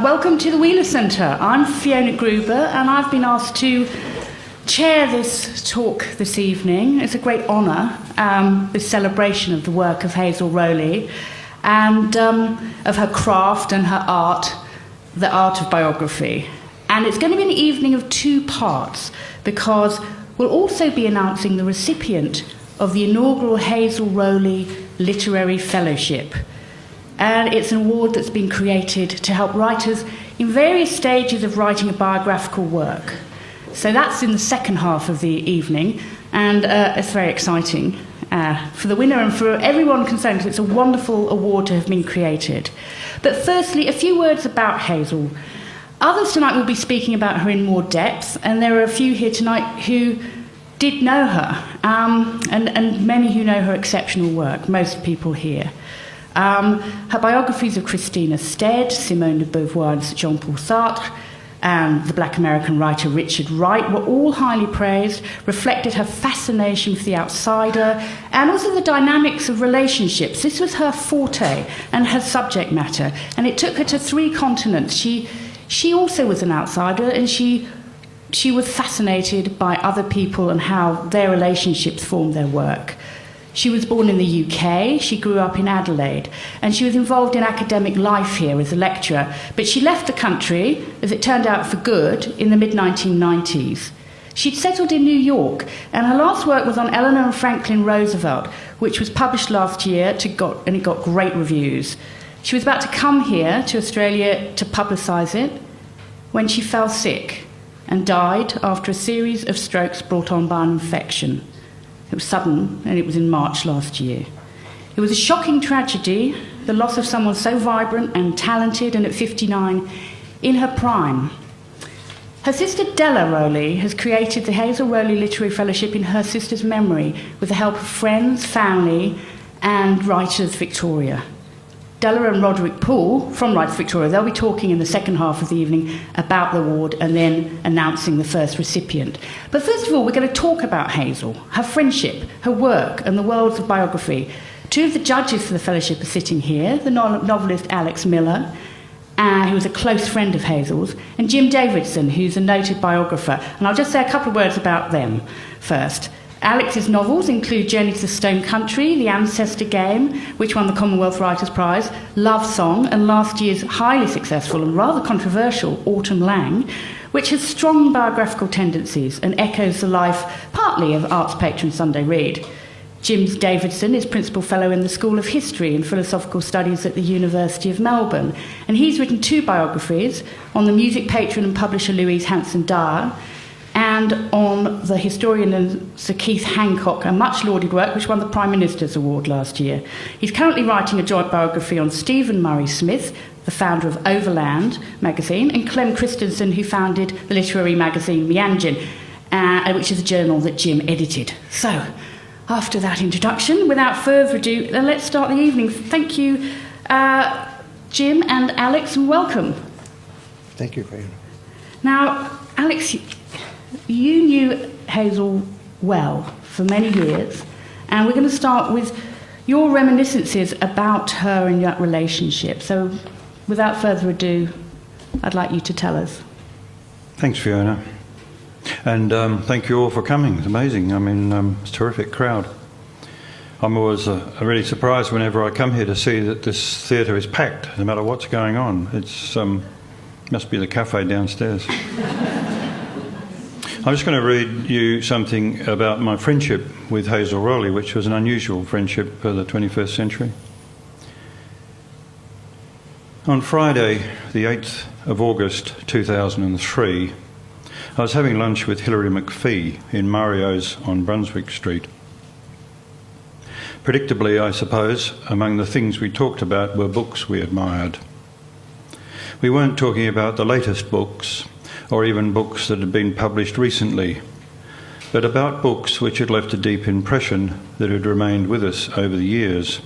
Welcome to the Wheeler Centre. I'm Fiona Gruber and I've been asked to chair this talk this evening. It's a great honour, this celebration of the work of Hazel Rowley and of her craft and her art, the art of biography. And it's going to be an evening of two parts because we'll also be announcing the recipient of the Inaugural Hazel Rowley Literary Fellowship. And it's an award that's been created to help writers in various stages of writing a biographical work. So that's in the second half of the evening, and it's very exciting for the winner and for everyone concerned, because it's a wonderful award to have been created. But firstly, a few words about Hazel. Others tonight will be speaking about her in more depth, and there are a few here tonight who did know her, and many who know her exceptional work, most people here. Her biographies of Christina Stead, Simone de Beauvoir and Jean-Paul Sartre, and the black American writer Richard Wright were all highly praised, reflected her fascination for the outsider, and also the dynamics of relationships. This was her forte and her subject matter, and it took her to 3 continents. She also was an outsider, and she was fascinated by other people and how their relationships formed their work. She was born in the UK, she grew up in Adelaide, and she was involved in academic life here as a lecturer, but she left the country, as it turned out for good, in the mid-1990s. She'd settled in New York, and her last work was on Eleanor and Franklin Roosevelt, which was published last year, and it got great reviews. She was about to come here to Australia to publicise it when she fell sick and died after a series of strokes brought on by an infection. It was sudden, and it was in March last year. It was a shocking tragedy, the loss of someone so vibrant and talented, and at 59, in her prime. Her sister Della Rowley has created the Hazel Rowley Literary Fellowship in her sister's memory with the help of friends, family, and Writers Victoria. Della and Roderick Poole from Writers Victoria, they'll be talking in the second half of the evening about the award and then announcing the first recipient. But first of all, we're going to talk about Hazel, her friendship, her work, and the worlds of biography. 2 of the judges for the fellowship are sitting here, the novelist Alex Miller, who was a close friend of Hazel's, and Jim Davidson, who's a noted biographer. And I'll just say a couple of words about them first. Alex's novels include Journey to the Stone Country, The Ancestor Game, which won the Commonwealth Writers' Prize, Love Song, and last year's highly successful and rather controversial Autumn Lang, which has strong biographical tendencies and echoes the life partly of arts patron Sunday Reid. Jim Davidson is Principal Fellow in the School of History and Philosophical Studies at the University of Melbourne, and he's written 2 biographies on the music patron and publisher Louise Hanson Dyer, and on the historian Sir Keith Hancock, a much-lauded work which won the Prime Minister's Award last year. He's currently writing a joint biography on Stephen Murray Smith, the founder of Overland magazine, and Clem Christensen, who founded the literary magazine Meanjin, which is a journal that Jim edited. So, after that introduction, without further ado, let's start the evening. Thank you, Jim and Alex, and welcome. Thank you, Fiona. Now, Alex, you knew Hazel well for many years, and we're going to start with your reminiscences about her and that relationship. So, without further ado, I'd like you to tell us. Thanks, Fiona. And thank you all for coming. It's amazing. I mean, it's a terrific crowd. I'm always really surprised whenever I come here to see that this theatre is packed, no matter what's going on. It's must be the cafe downstairs. I'm just going to read you something about my friendship with Hazel Rowley, which was an unusual friendship for the 21st century. On Friday, the 8th of August 2003, I was having lunch with Hilary McPhee in Mario's on Brunswick Street. Predictably, I suppose, among the things we talked about were books we admired. We weren't talking about the latest books, or even books that had been published recently, but about books which had left a deep impression that had remained with us over the years.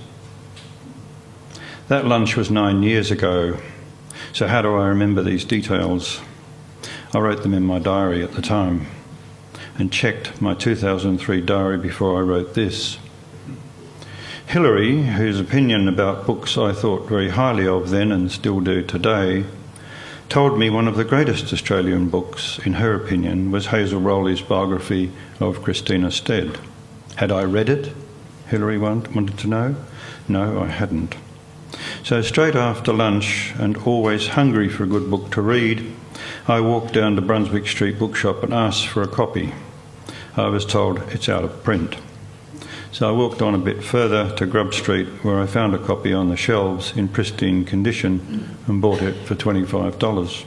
That lunch was 9 years ago, so how do I remember these details? I wrote them in my diary at the time, and checked my 2003 diary before I wrote this. Hilary, whose opinion about books I thought very highly of then and still do today, told me one of the greatest Australian books, in her opinion, was Hazel Rowley's biography of Christina Stead. Had I read it? Hilary wanted to know. No, I hadn't. So straight after lunch, and always hungry for a good book to read, I walked down to Brunswick Street Bookshop and asked for a copy. I was told it's out of print. So I walked on a bit further to Grub Street, where I found a copy on the shelves in pristine condition and bought it for $25.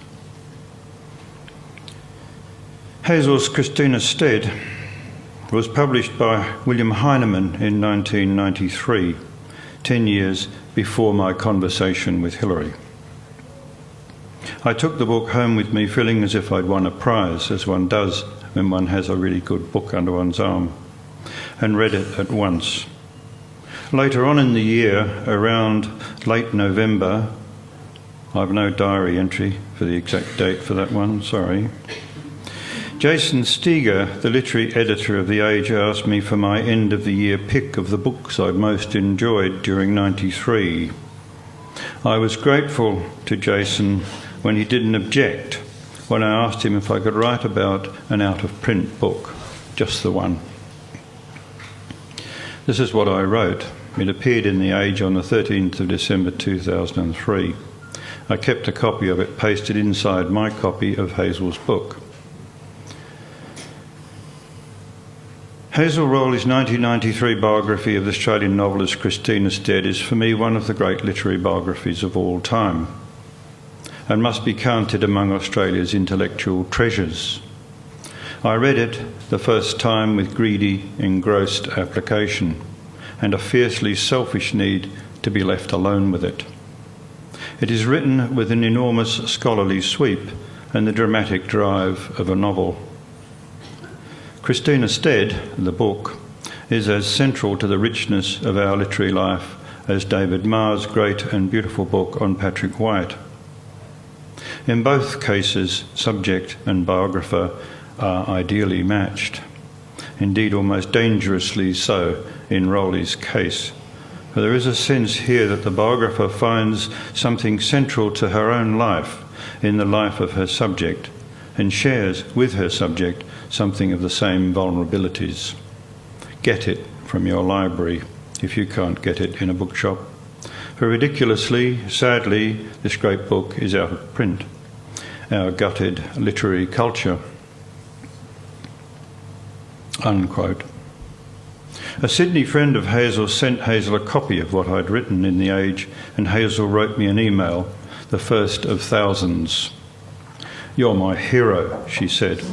Hazel's Christina Stead was published by William Heinemann in 1993, 10 years before my conversation with Hilary. I took the book home with me feeling as if I'd won a prize, as one does when one has a really good book under one's arm, and read it at once. Later on in the year, around late November, I've no diary entry for the exact date for that one, sorry. Jason Steger, the literary editor of The Age, asked me for my end-of-the-year pick of the books I'd most enjoyed during '93. I was grateful to Jason when he didn't object when I asked him if I could write about an out-of-print book, just the one. This is what I wrote. It appeared in The Age on the 13th of December 2003. I kept a copy of it pasted inside my copy of Hazel's book. Hazel Rowley's 1993 biography of the Australian novelist Christina Stead is for me one of the great literary biographies of all time, and must be counted among Australia's intellectual treasures. I read it the first time with greedy, engrossed application and a fiercely selfish need to be left alone with it. It is written with an enormous scholarly sweep and the dramatic drive of a novel. Christina Stead, the book, is as central to the richness of our literary life as David Marr's great and beautiful book on Patrick White. In both cases, subject and biographer are ideally matched, indeed almost dangerously so in Rowley's case, for there is a sense here that the biographer finds something central to her own life in the life of her subject and shares with her subject something of the same vulnerabilities. Get it from your library if you can't get it in a bookshop. For ridiculously, sadly, this great book is out of print. Our gutted literary culture. Unquote. A Sydney friend of Hazel sent Hazel a copy of what I'd written in The Age, and Hazel wrote me an email, the first of thousands. "You're my hero," she said.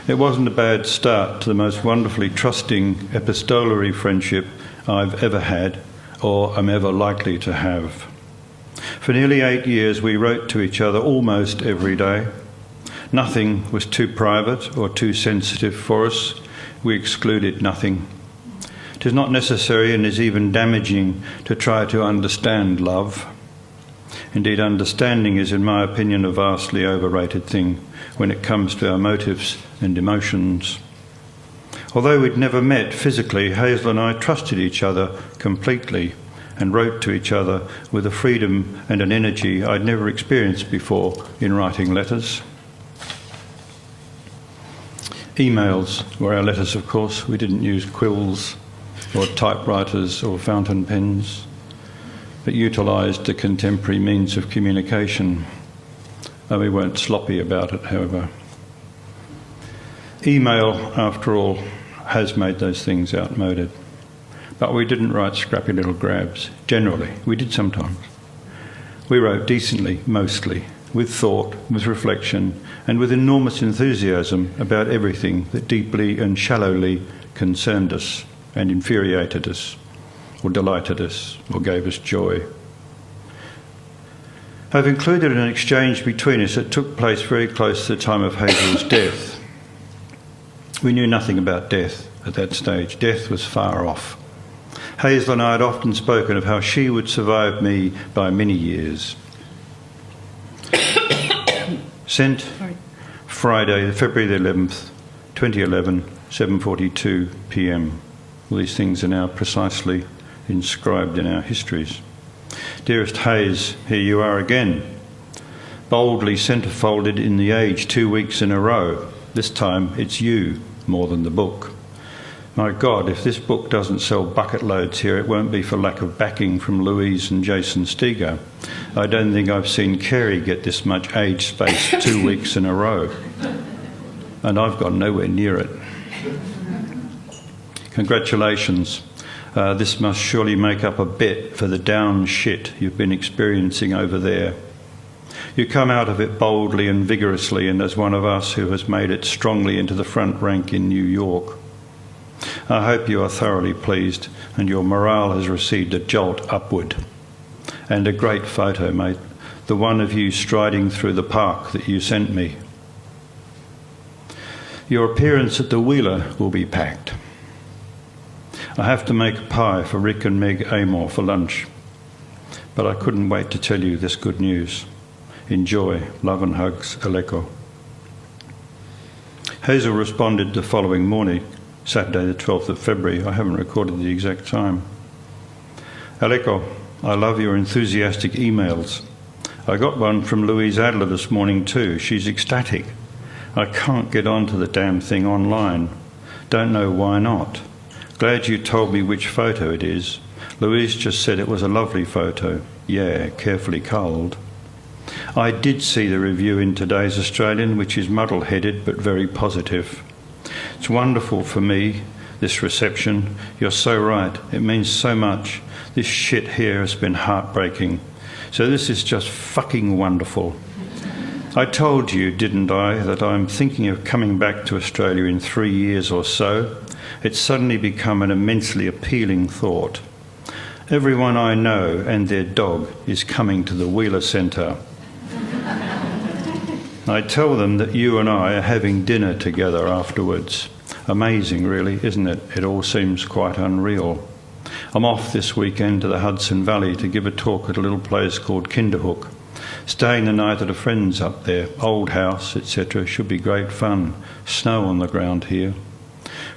It wasn't a bad start to the most wonderfully trusting epistolary friendship I've ever had or am ever likely to have. For nearly 8 years we wrote to each other almost every day. Nothing was too private or too sensitive for us. We excluded nothing. It is not necessary and is even damaging to try to understand love. Indeed, understanding is, in my opinion, a vastly overrated thing when it comes to our motives and emotions. Although we'd never met physically, Hazel and I trusted each other completely and wrote to each other with a freedom and an energy I'd never experienced before in writing letters. Emails were our letters, of course. We didn't use quills or typewriters or fountain pens, but utilised the contemporary means of communication, though we weren't sloppy about it, however. Email, after all, has made those things outmoded. But we didn't write scrappy little grabs, generally. We did sometimes. We wrote decently, mostly, with thought, with reflection, and with enormous enthusiasm about everything that deeply and shallowly concerned us and infuriated us, or delighted us, or gave us joy. I've included an exchange between us that took place very close to the time of Hazel's death. We knew nothing about death at that stage. Death was far off. Hazel and I had often spoken of how she would survive me by many years. Sent Friday, February the 11th, 2011, 7:42 p.m. All these things are now precisely inscribed in our histories. Dearest Hayes, here you are again. boldly centrefolded in the Age 2 weeks in a row. This time it's you more than the book. My God, if this book doesn't sell bucket loads here, it won't be for lack of backing from Louise and Jason Steger. I don't think I've seen Kerry get this much age space 2 weeks in a row. And I've gone nowhere near it. Congratulations. This must surely make up a bit for the down shit you've been experiencing over there. You come out of it boldly and vigorously, and as one of us who has made it strongly into the front rank in New York. I hope you are thoroughly pleased and your morale has received a jolt upward. And a great photo, mate. The one of you striding through the park that you sent me. Your appearance at the Wheeler will be packed. I have to make a pie for Rick and Meg Amor for lunch. But I couldn't wait to tell you this good news. Enjoy. Love and hugs, Aleko. Hazel responded the following morning, Saturday the 12th of February. I haven't recorded the exact time. Aleko, I love your enthusiastic emails. I got one from Louise Adler this morning too. She's ecstatic. I can't get onto the damn thing online. Don't know why not. Glad you told me which photo it is. Louise just said it was a lovely photo. Yeah, carefully culled. I did see the review in today's Australian, which is muddle-headed but very positive. It's wonderful for me, this reception. You're so right. It means so much. This shit here has been heartbreaking. So this is just fucking wonderful. I told you, didn't I, that I'm thinking of coming back to Australia in 3 years or so. It's suddenly become an immensely appealing thought. Everyone I know and their dog is coming to the Wheeler Centre. I tell them that you and I are having dinner together afterwards. Amazing, really, isn't it? It all seems quite unreal. I'm off this weekend to the Hudson Valley to give a talk at a little place called Kinderhook. Staying the night at a friend's up there, old house, etc. Should be great fun. Snow on the ground here.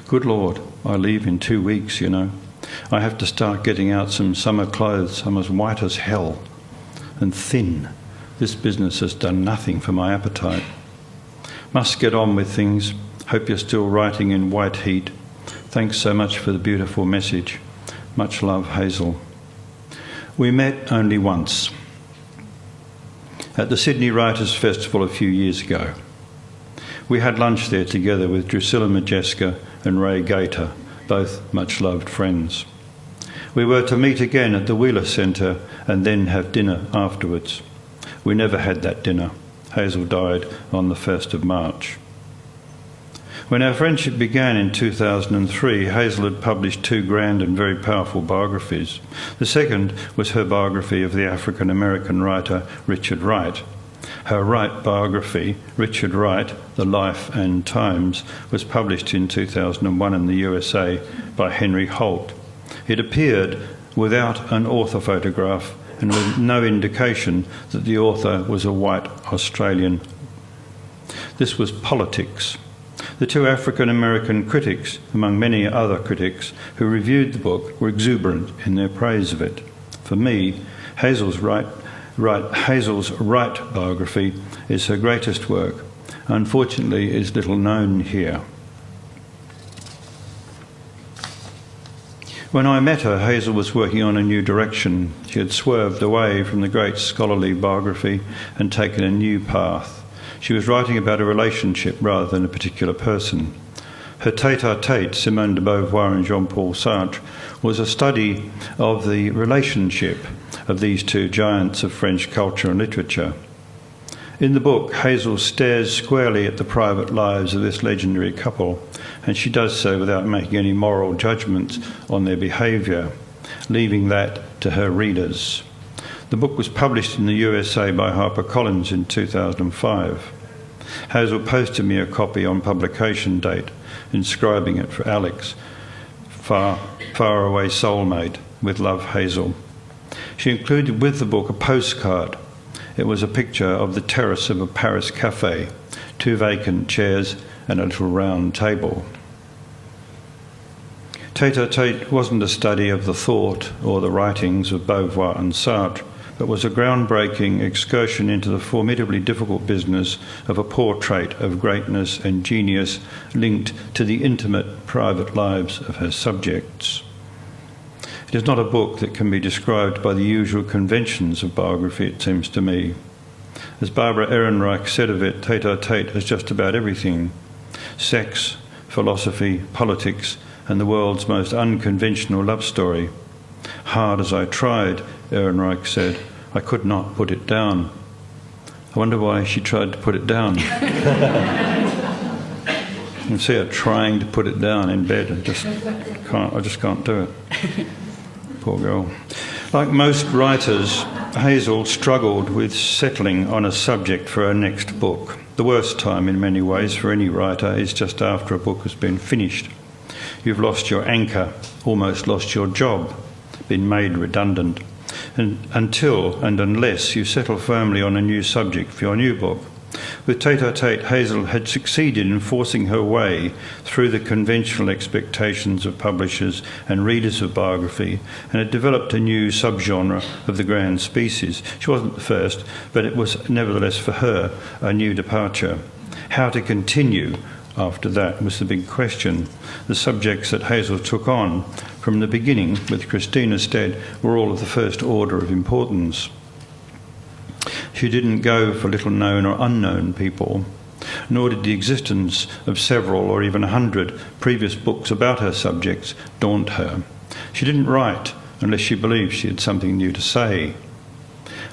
Good Lord, I leave in 2 weeks, you know. I have to start getting out some summer clothes. I'm as white as hell and thin. This business has done nothing for my appetite. Must get on with things. Hope you're still writing in white heat. Thanks so much for the beautiful message. Much love, Hazel. We met only once at the Sydney Writers' Festival a few years ago. We had lunch there together with Drusilla Majeska and Ray Gator, both much-loved friends. We were to meet again at the Wheeler Centre and then have dinner afterwards. We never had that dinner. Hazel died on the 1st of March. When our friendship began in 2003, Hazel had published 2 grand and very powerful biographies. The second was her biography of the African-American writer Richard Wright. Her Wright biography, Richard Wright, The Life and Times, was published in 2001 in the USA by Henry Holt. It appeared without an author photograph and with no indication that the author was a white Australian. This was politics. The 2 African-American critics, among many other critics, who reviewed the book were exuberant in their praise of it. For me, Hazel's Wright biography is her greatest work. Unfortunately, is little known here. When I met her, Hazel was working on a new direction. She had swerved away from the great scholarly biography and taken a new path. She was writing about a relationship rather than a particular person. Her tête-à-tête, Simone de Beauvoir and Jean-Paul Sartre, was a study of the relationship of these 2 giants of French culture and literature. In the book, Hazel stares squarely at the private lives of this legendary couple, and she does so without making any moral judgments on their behaviour, leaving that to her readers. The book was published in the USA by HarperCollins in 2005. Hazel posted me a copy on publication date, inscribing it for Alex, far away soulmate, with love, Hazel. She included with the book a postcard. It was a picture of the terrace of a Paris cafe, 2 vacant chairs and a little round table. Tête-à-tête wasn't a study of the thought or the writings of Beauvoir and Sartre, but was a groundbreaking excursion into the formidably difficult business of a portrait of greatness and genius linked to the intimate private lives of her subjects. It is not a book that can be described by the usual conventions of biography, it seems to me. As Barbara Ehrenreich said of it, tete-a-tete has just about everything: sex, philosophy, politics, and the world's most unconventional love story. Hard as I tried, Ehrenreich said, I could not put it down. I wonder why she tried to put it down. You can see her trying to put it down in bed and I just can't do it. Poor girl. Like most writers, Hazel struggled with settling on a subject for her next book. The worst time in many ways for any writer is just after a book has been finished. You've lost your anchor, almost lost your job, been made redundant, and until and unless you settle firmly on a new subject for your new book. With Tete-a-Tete, Hazel had succeeded in forcing her way through the conventional expectations of publishers and readers of biography, and had developed a new subgenre of the grand species. She wasn't the first, but it was nevertheless for her a new departure. How to continue after that was the big question. The subjects that Hazel took on from the beginning with Christina Stead were all of the first order of importance. She didn't go for little-known or unknown people, nor did the existence of several or even 100 previous books about her subjects daunt her. She didn't write unless she believed she had something new to say.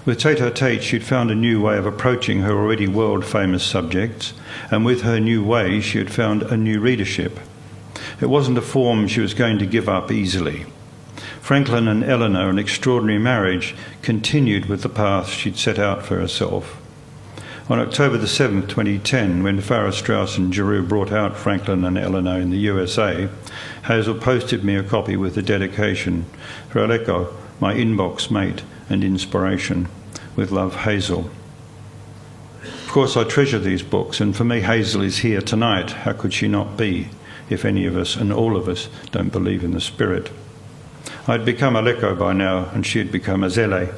With Tete-a-Tete, she'd found a new way of approaching her already world-famous subjects, and with her new way, she had found a new readership. It wasn't a form she was going to give up easily. Franklin and Eleanor, an extraordinary marriage, continued with the path she'd set out for herself. On October the 7th, 2010, when Farrar, Straus and Giroux brought out Franklin and Eleanor in the USA, Hazel posted me a copy with the dedication, "For Aleko, my inbox mate and inspiration. With love, Hazel." Of course, I treasure these books, and for me, Hazel is here tonight. How could she not be, if any of us, and all of us, don't believe in the spirit? I'd become Aleko by now, and she had become a Zele.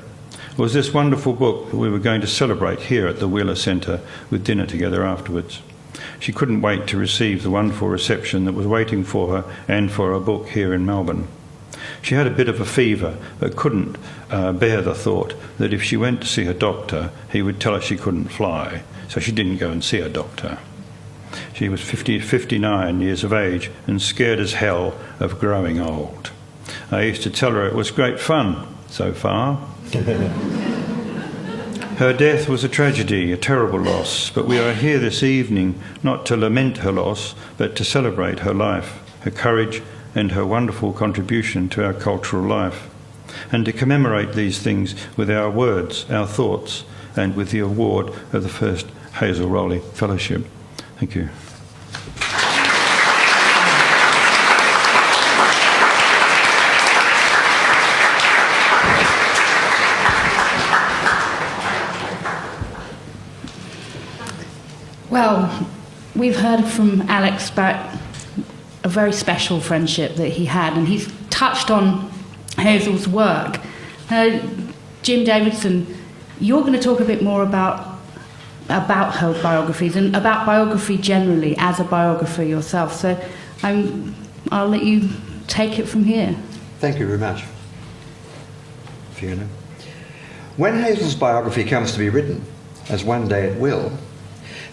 It was this wonderful book that we were going to celebrate here at the Wheeler Centre with dinner together afterwards. She couldn't wait to receive the wonderful reception that was waiting for her and for her book here in Melbourne. She had a bit of a fever, but couldn't bear the thought that if she went to see her doctor, he would tell her she couldn't fly, so she didn't go and see her doctor. She was 59 years of age and scared as hell of growing old. I used to tell her it was great fun, so far. Her death was a tragedy, a terrible loss, but we are here this evening not to lament her loss, but to celebrate her life, her courage, and her wonderful contribution to our cultural life, and to commemorate these things with our words, our thoughts, and with the award of the first Hazel Rowley Fellowship. Thank you. Well, we've heard from Alex about a very special friendship that he had, and he's touched on Hazel's work. Jim Davidson, you're going to talk a bit more about her biographies and about biography generally as a biographer yourself. So I'll let you take it from here. Thank you very much, Fiona. When Hazel's biography comes to be written, as one day it will,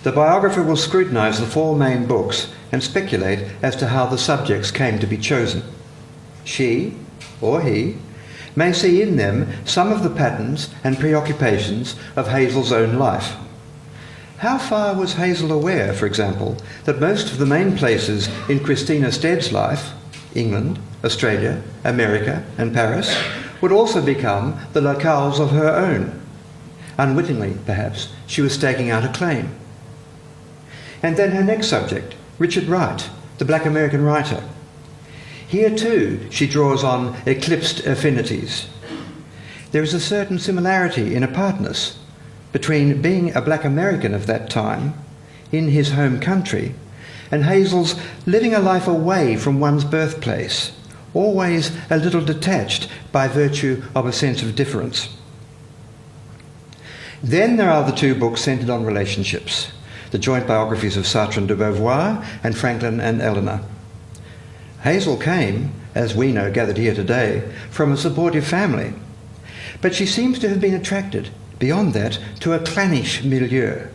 the biographer will scrutinise the 4 main books and speculate as to how the subjects came to be chosen. She, or he, may see in them some of the patterns and preoccupations of Hazel's own life. How far was Hazel aware, for example, that most of the main places in Christina Stead's life, England, Australia, America and Paris, would also become the locales of her own? Unwittingly, perhaps, she was staking out a claim. And then her next subject, Richard Wright, the black American writer. Here too she draws on eclipsed affinities. There is a certain similarity in apartness between being a black American of that time, in his home country, and Hazel's living a life away from one's birthplace, always a little detached by virtue of a sense of difference. Then there are the two books centred on relationships, the joint biographies of Sartre and de Beauvoir and Franklin and Eleanor. Hazel came, as we know gathered here today, from a supportive family, but she seems to have been attracted, beyond that, to a clannish milieu,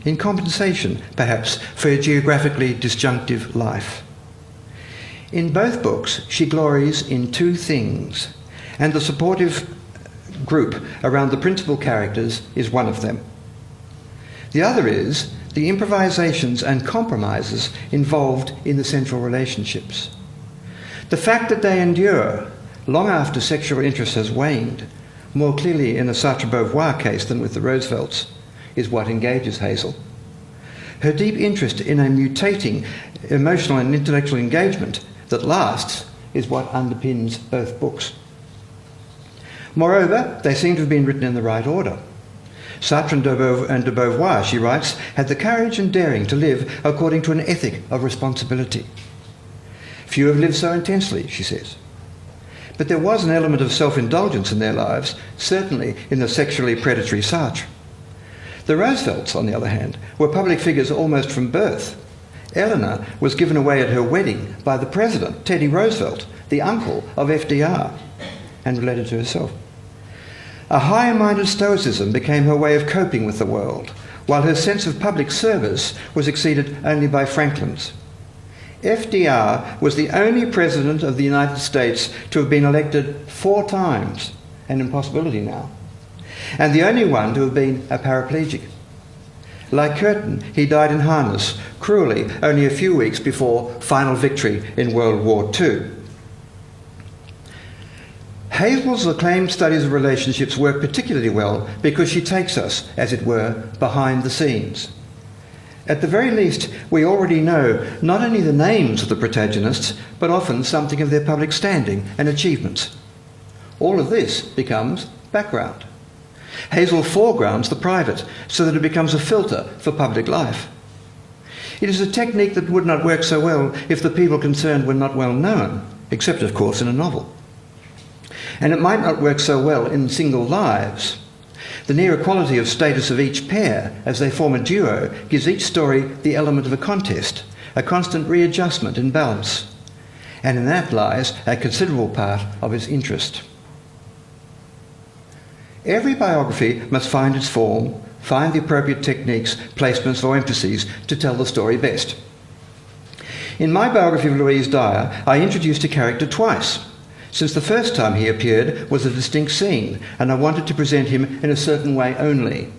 in compensation, perhaps, for a geographically disjunctive life. In both books, she glories in two things, and the supportive group around the principal characters is one of them. The other is the improvisations and compromises involved in the central relationships. The fact that they endure long after sexual interest has waned, more clearly in the Sartre-Beauvoir case than with the Roosevelts, is what engages Hazel. Her deep interest in a mutating emotional and intellectual engagement that lasts is what underpins both books. Moreover, they seem to have been written in the right order. Sartre and de Beauvoir, she writes, had the courage and daring to live according to an ethic of responsibility. Few have lived so intensely, she says. But there was an element of self-indulgence in their lives, certainly in the sexually predatory Sartre. The Roosevelts, on the other hand, were public figures almost from birth. Eleanor was given away at her wedding by the president, Teddy Roosevelt, the uncle of FDR, and related to herself. A higher-minded stoicism became her way of coping with the world, while her sense of public service was exceeded only by Franklin's. FDR was the only president of the United States to have been elected 4 times, an impossibility now, and the only one to have been a paraplegic. Like Curtin, he died in harness, cruelly, only a few weeks before final victory in World War II. Hazel's acclaimed studies of relationships work particularly well because she takes us, as it were, behind the scenes. At the very least, we already know not only the names of the protagonists, but often something of their public standing and achievements. All of this becomes background. Hazel foregrounds the private so that it becomes a filter for public life. It is a technique that would not work so well if the people concerned were not well known, except, of course, in a novel. And it might not work so well in single lives. The near equality of status of each pair as they form a duo gives each story the element of a contest, a constant readjustment in balance. And in that lies a considerable part of its interest. Every biography must find its form, find the appropriate techniques, placements or emphases to tell the story best. In my biography of Louise Dyer, I introduced a character twice, since the first time he appeared was a distinct scene, and I wanted to present him in a certain way only.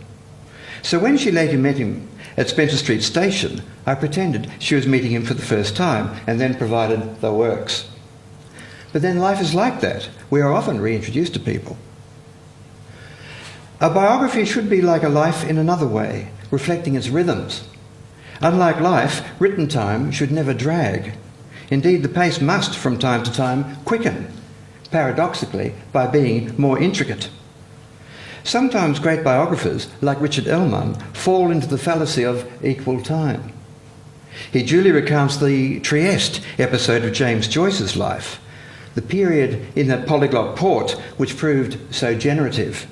So when she later met him at Spencer Street Station, I pretended she was meeting him for the first time, and then provided the works. But then life is like that. We are often reintroduced to people. A biography should be like a life in another way, reflecting its rhythms. Unlike life, written time should never drag. Indeed, the pace must, from time to time, quicken, paradoxically, by being more intricate. Sometimes great biographers, like Richard Ellman, fall into the fallacy of equal time. He duly recounts the Trieste episode of James Joyce's life, the period in that polyglot port which proved so generative.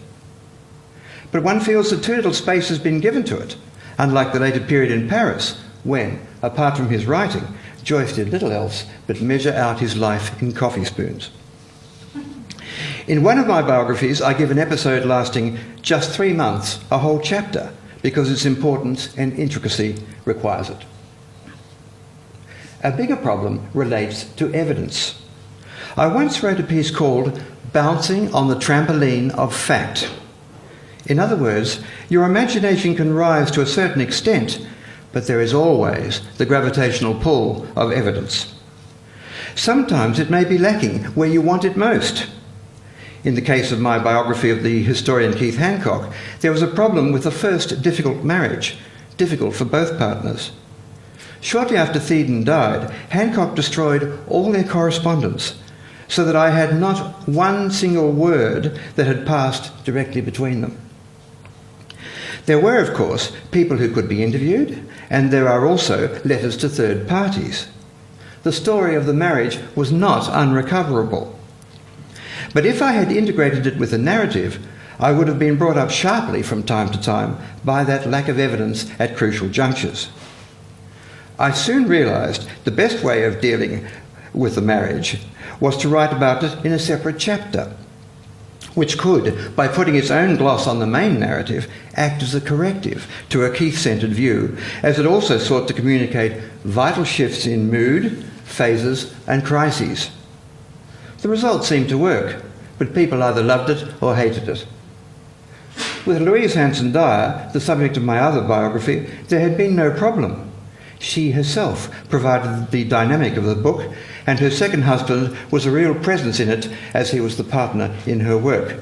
But one feels that too little space has been given to it, unlike the later period in Paris, when, apart from his writing, Joyce did little else but measure out his life in coffee spoons. In one of my biographies, I give an episode lasting just 3 months, a whole chapter, because its importance and intricacy requires it. A bigger problem relates to evidence. I once wrote a piece called Bouncing on the Trampoline of Fact. In other words, your imagination can rise to a certain extent, but there is always the gravitational pull of evidence. Sometimes it may be lacking where you want it most. In the case of my biography of the historian Keith Hancock, there was a problem with the first difficult marriage, difficult for both partners. Shortly after Theodon died, Hancock destroyed all their correspondence, so that I had not one single word that had passed directly between them. There were, of course, people who could be interviewed, and there are also letters to third parties. The story of the marriage was not unrecoverable. But if I had integrated it with a narrative, I would have been brought up sharply from time to time by that lack of evidence at crucial junctures. I soon realised the best way of dealing with the marriage was to write about it in a separate chapter, which could, by putting its own gloss on the main narrative, act as a corrective to a Keith-centred view, as it also sought to communicate vital shifts in mood, phases and crises. The result seemed to work, but people either loved it or hated it. With Louise Hanson Dyer, the subject of my other biography, there had been no problem. She herself provided the dynamic of the book, and her second husband was a real presence in it as he was the partner in her work.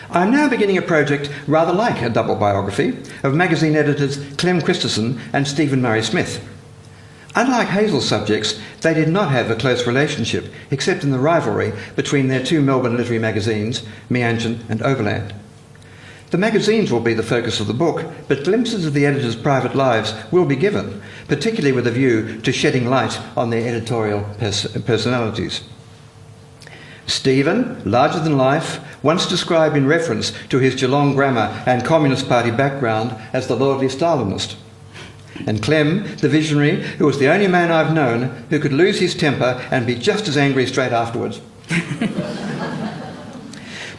I'm now beginning a project rather like a double biography of magazine editors Clem Christensen and Stephen Murray Smith. Unlike Hazel's subjects, they did not have a close relationship, except in the rivalry between their two Melbourne literary magazines, Meanjin and Overland. The magazines will be the focus of the book, but glimpses of the editors' private lives will be given, particularly with a view to shedding light on their editorial personalities. Stephen, larger than life, once described in reference to his Geelong grammar and Communist Party background as the lordly Stalinist. And Clem, the visionary, who was the only man I've known who could lose his temper and be just as angry straight afterwards.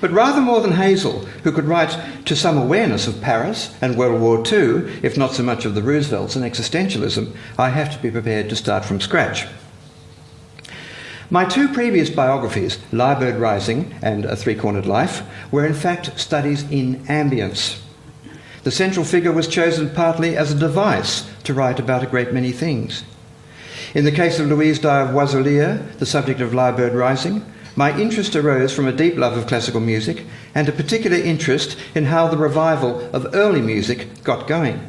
But rather more than Hazel, who could write to some awareness of Paris and World War II, if not so much of the Roosevelts and existentialism, I have to be prepared to start from scratch. My two previous biographies, Lyrebird Rising and A Three-Cornered Life, were in fact studies in ambience. The central figure was chosen partly as a device to write about a great many things. In the case of Louise Dyer of Boisolier, the subject of Lyrebird Rising, my interest arose from a deep love of classical music and a particular interest in how the revival of early music got going.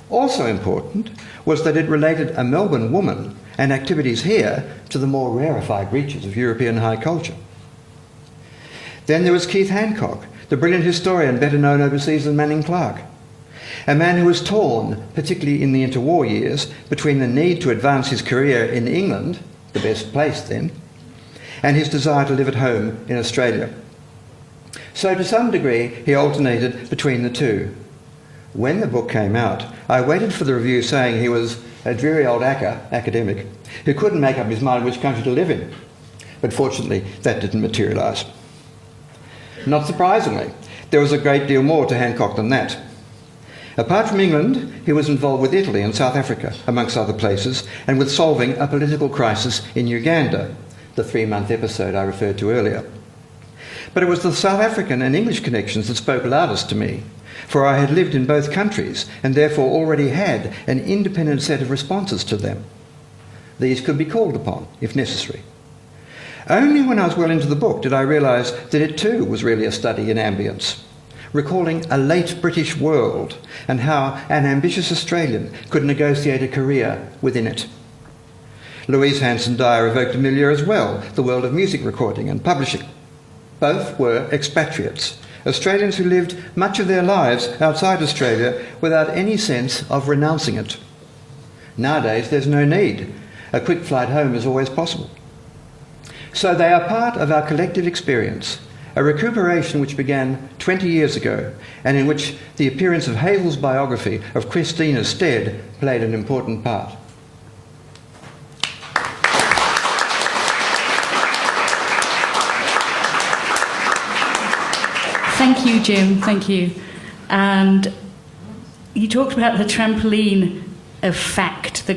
Also important was that it related a Melbourne woman and activities here to the more rarefied reaches of European high culture. Then there was Keith Hancock, the brilliant historian better known overseas than Manning Clark, a man who was torn, particularly in the interwar years, between the need to advance his career in England, the best place then, and his desire to live at home in Australia. So to some degree, he alternated between the two. When the book came out, I waited for the review saying he was a dreary old academic who couldn't make up his mind which country to live in. But fortunately, that didn't materialise. Not surprisingly, there was a great deal more to Hancock than that. Apart from England, he was involved with Italy and South Africa, amongst other places, and with solving a political crisis in Uganda, the 3-month episode I referred to earlier. But it was the South African and English connections that spoke loudest to me, for I had lived in both countries and therefore already had an independent set of responses to them. These could be called upon, if necessary. Only when I was well into the book did I realise that it too was really a study in ambience, recalling a late British world and how an ambitious Australian could negotiate a career within it. Louise Hanson Dyer evoked a milieu as well, the world of music recording and publishing. Both were expatriates, Australians who lived much of their lives outside Australia without any sense of renouncing it. Nowadays, there's no need. A quick flight home is always possible. So they are part of our collective experience, a recuperation which began 20 years ago and in which the appearance of Hazel's biography of Christina Stead played an important part. Thank you, Jim. Thank you. And you talked about the trampoline effect, the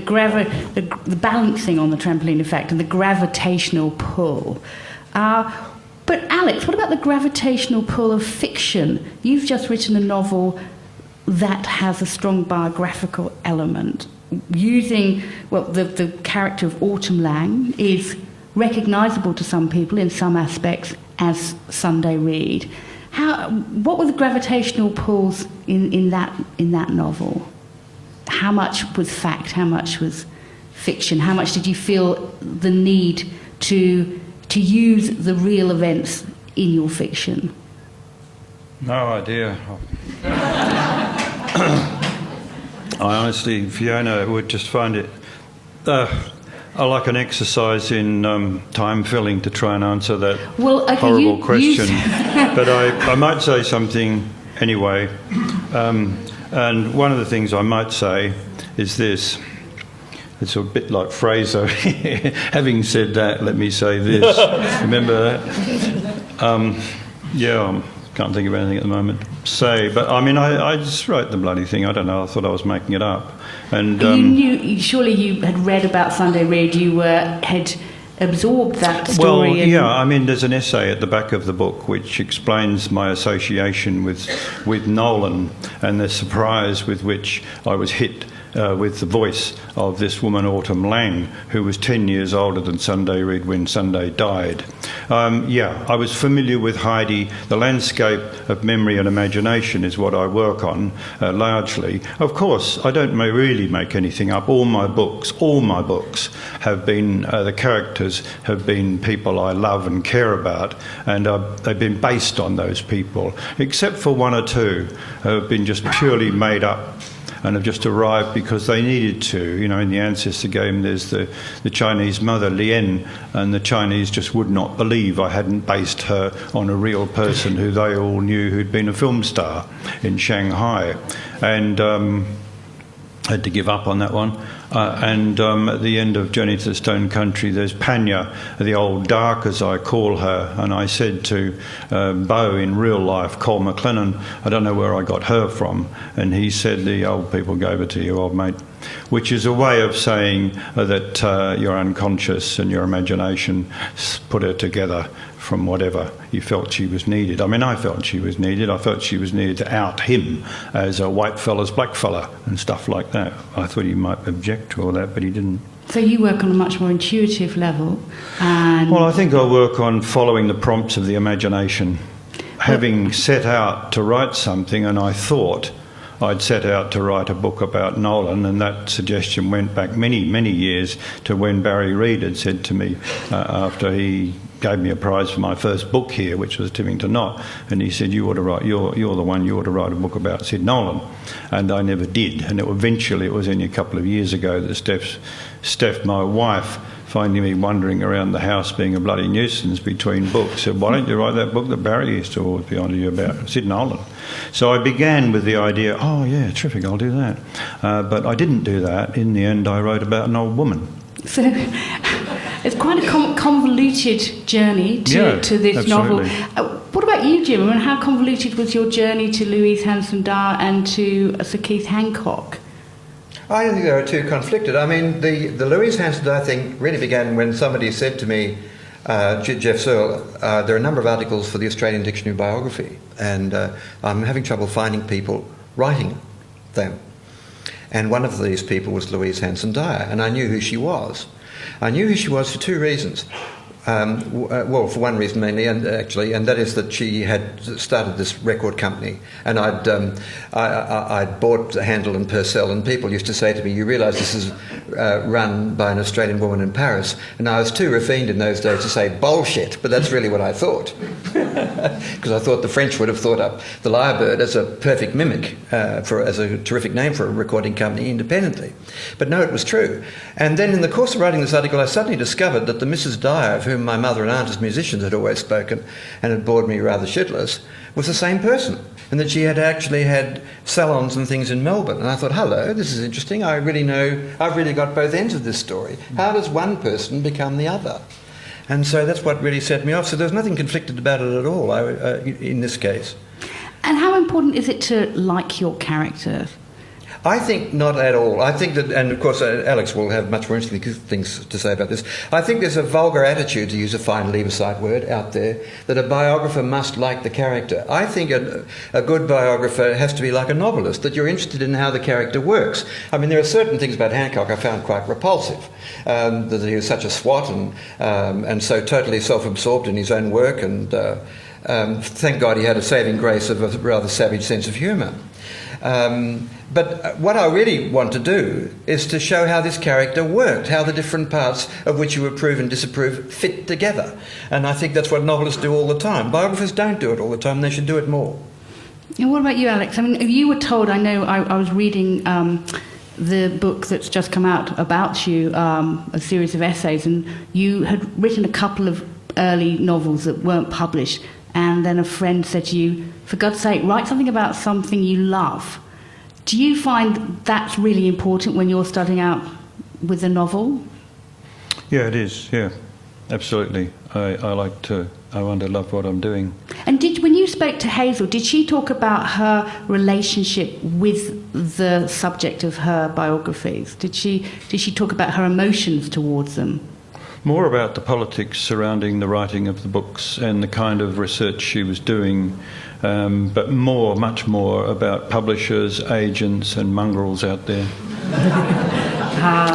balancing on the trampoline effect and the gravitational pull. But Alex, what about the gravitational pull of fiction? You've just written a novel that has a strong biographical element. Using, well, the character of Autumn Lang is recognisable to some people in some aspects as Sunday Reed. What were the gravitational pulls in that novel? How much was fact? How much was fiction? How much did you feel the need to use the real events in your fiction? No idea. I honestly, Fiona, would just find it I like an exercise in time filling to try and answer that horrible question. But I might say something anyway. And one of the things I might say is this. It's a bit like Fraser. Having said that, let me say this. Remember that? I can't think of anything at the moment to say. But, I mean, I just wrote the bloody thing. I don't know. I thought I was making it up. And you knew, surely you had read about Sunday Reid. You had absorbed that story. Well, yeah. I mean, there's an essay at the back of the book which explains my association with Nolan and the surprise with which I was hit with the voice of this woman, Autumn Lang, who was 10 years older than Sunday Reid when Sunday died. I was familiar with Heidi. The landscape of memory and imagination is what I work on largely. Of course, I don't really make anything up. All my books have been, the characters have been people I love and care about, and they've been based on those people, except for one or two who have been just purely made up and have just arrived because they needed to. You know, in the Ancestor game, there's the Chinese mother, Lien, and the Chinese just would not believe I hadn't based her on a real person who they all knew who'd been a film star in Shanghai. And had to give up on that one. At the end of Journey to the Stone Country, there's Panya, the old dark, as I call her, and I said to Beau in real life, Cole McLennan, I don't know where I got her from, and he said, the old people gave it to you, old mate, which is a way of saying that your unconscious and your imagination put her together from whatever you felt she was needed. I mean, I felt she was needed. I felt she was needed to out him as a white fella's black fella and stuff like that. I thought he might object to all that, but he didn't. So you work on a much more intuitive level. Well, I think I work on following the prompts of the imagination. Having set out to write something, and I thought I'd set out to write a book about Nolan, and that suggestion went back many, many years to when Barry Reed had said to me after he gave me a prize for my first book here, which was Timmington Knot, and he said, you ought to write, you're the one, you ought to write a book about Sid Nolan. And I never did, and eventually it was only a couple of years ago that Steph, my wife, finding me wandering around the house being a bloody nuisance between books, said, why don't you write that book that Barry used to always be on to you about, Sid Nolan? So I began with the idea, oh yeah, terrific, I'll do that. But I didn't do that. In the end, I wrote about an old woman. So it's quite a convoluted journey to this absolutely. novel. What about you, Jim? I mean, how convoluted was your journey to Louise Hanson-Dyer and to Sir Keith Hancock? I don't think they were too conflicted. I mean, the Louise Hanson-Dyer thing really began when somebody said to me, Jeff Sorel, there are a number of articles for the Australian Dictionary of Biography, and I'm having trouble finding people writing them. And one of these people was Louise Hanson-Dyer, and I knew who she was. I knew who she was for two reasons. Well, for one reason mainly, and that is that she had started this record company, and I'd bought Handel and Purcell, and people used to say to me, "You realise this is run by an Australian woman in Paris?" And I was too refined in those days to say bullshit, but that's really what I thought, because I thought the French would have thought up the Lyrebird as a perfect mimic, as a terrific name for a recording company independently. But no, it was true. And then in the course of writing this article, I suddenly discovered that the Mrs. Dyer, of whom my mother and aunt as musicians had always spoken and had bored me rather shitless, was the same person, and that she had actually had salons and things in Melbourne. And I thought, hello, this is interesting. I've really got both ends of this story. How does one person become the other? And so that's what really set me off. So there's nothing conflicted about it at all in this case. And how important is it to like your character? I think not at all. I think that, and of course Alex will have much more interesting things to say about this, I think there's a vulgar attitude, to use a fine Leaverside word, out there, that a biographer must like the character. I think a good biographer has to be like a novelist, that you're interested in how the character works. I mean, there are certain things about Hancock I found quite repulsive, that he was such a swot and so totally self-absorbed in his own work, and thank God he had a saving grace of a rather savage sense of humour. But what I really want to do is to show how this character worked, how the different parts of which you approve and disapprove fit together. And I think that's what novelists do all the time. Biographers don't do it all the time, they should do it more. And what about you, Alex? I mean, you were told, I know I was reading the book that's just come out about you, a series of essays, and you had written a couple of early novels that weren't published, and then a friend said to you, for God's sake, write something about something you love. Do you find that's really important when you're starting out with a novel? Yeah, it is, yeah, absolutely. I want to love what I'm doing. And when you spoke to Hazel, did she talk about her relationship with the subject of her biographies? Did she talk about her emotions towards them? More about the politics surrounding the writing of the books and the kind of research she was doing, but much more about publishers, agents and mongrels out there.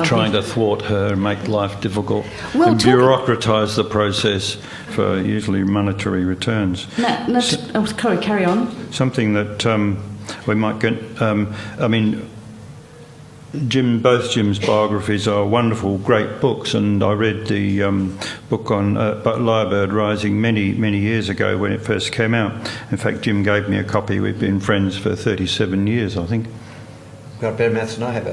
Trying to thwart her and make life difficult and bureaucratise the process for usually monetary returns. Sorry, carry on. Something that we might get... both Jim's biographies are wonderful, great books, and I read the book on Lyrebird Rising many years ago when it first came out. In fact, Jim gave me a copy. We've been friends for 37 years, I think. Got better maths than I have.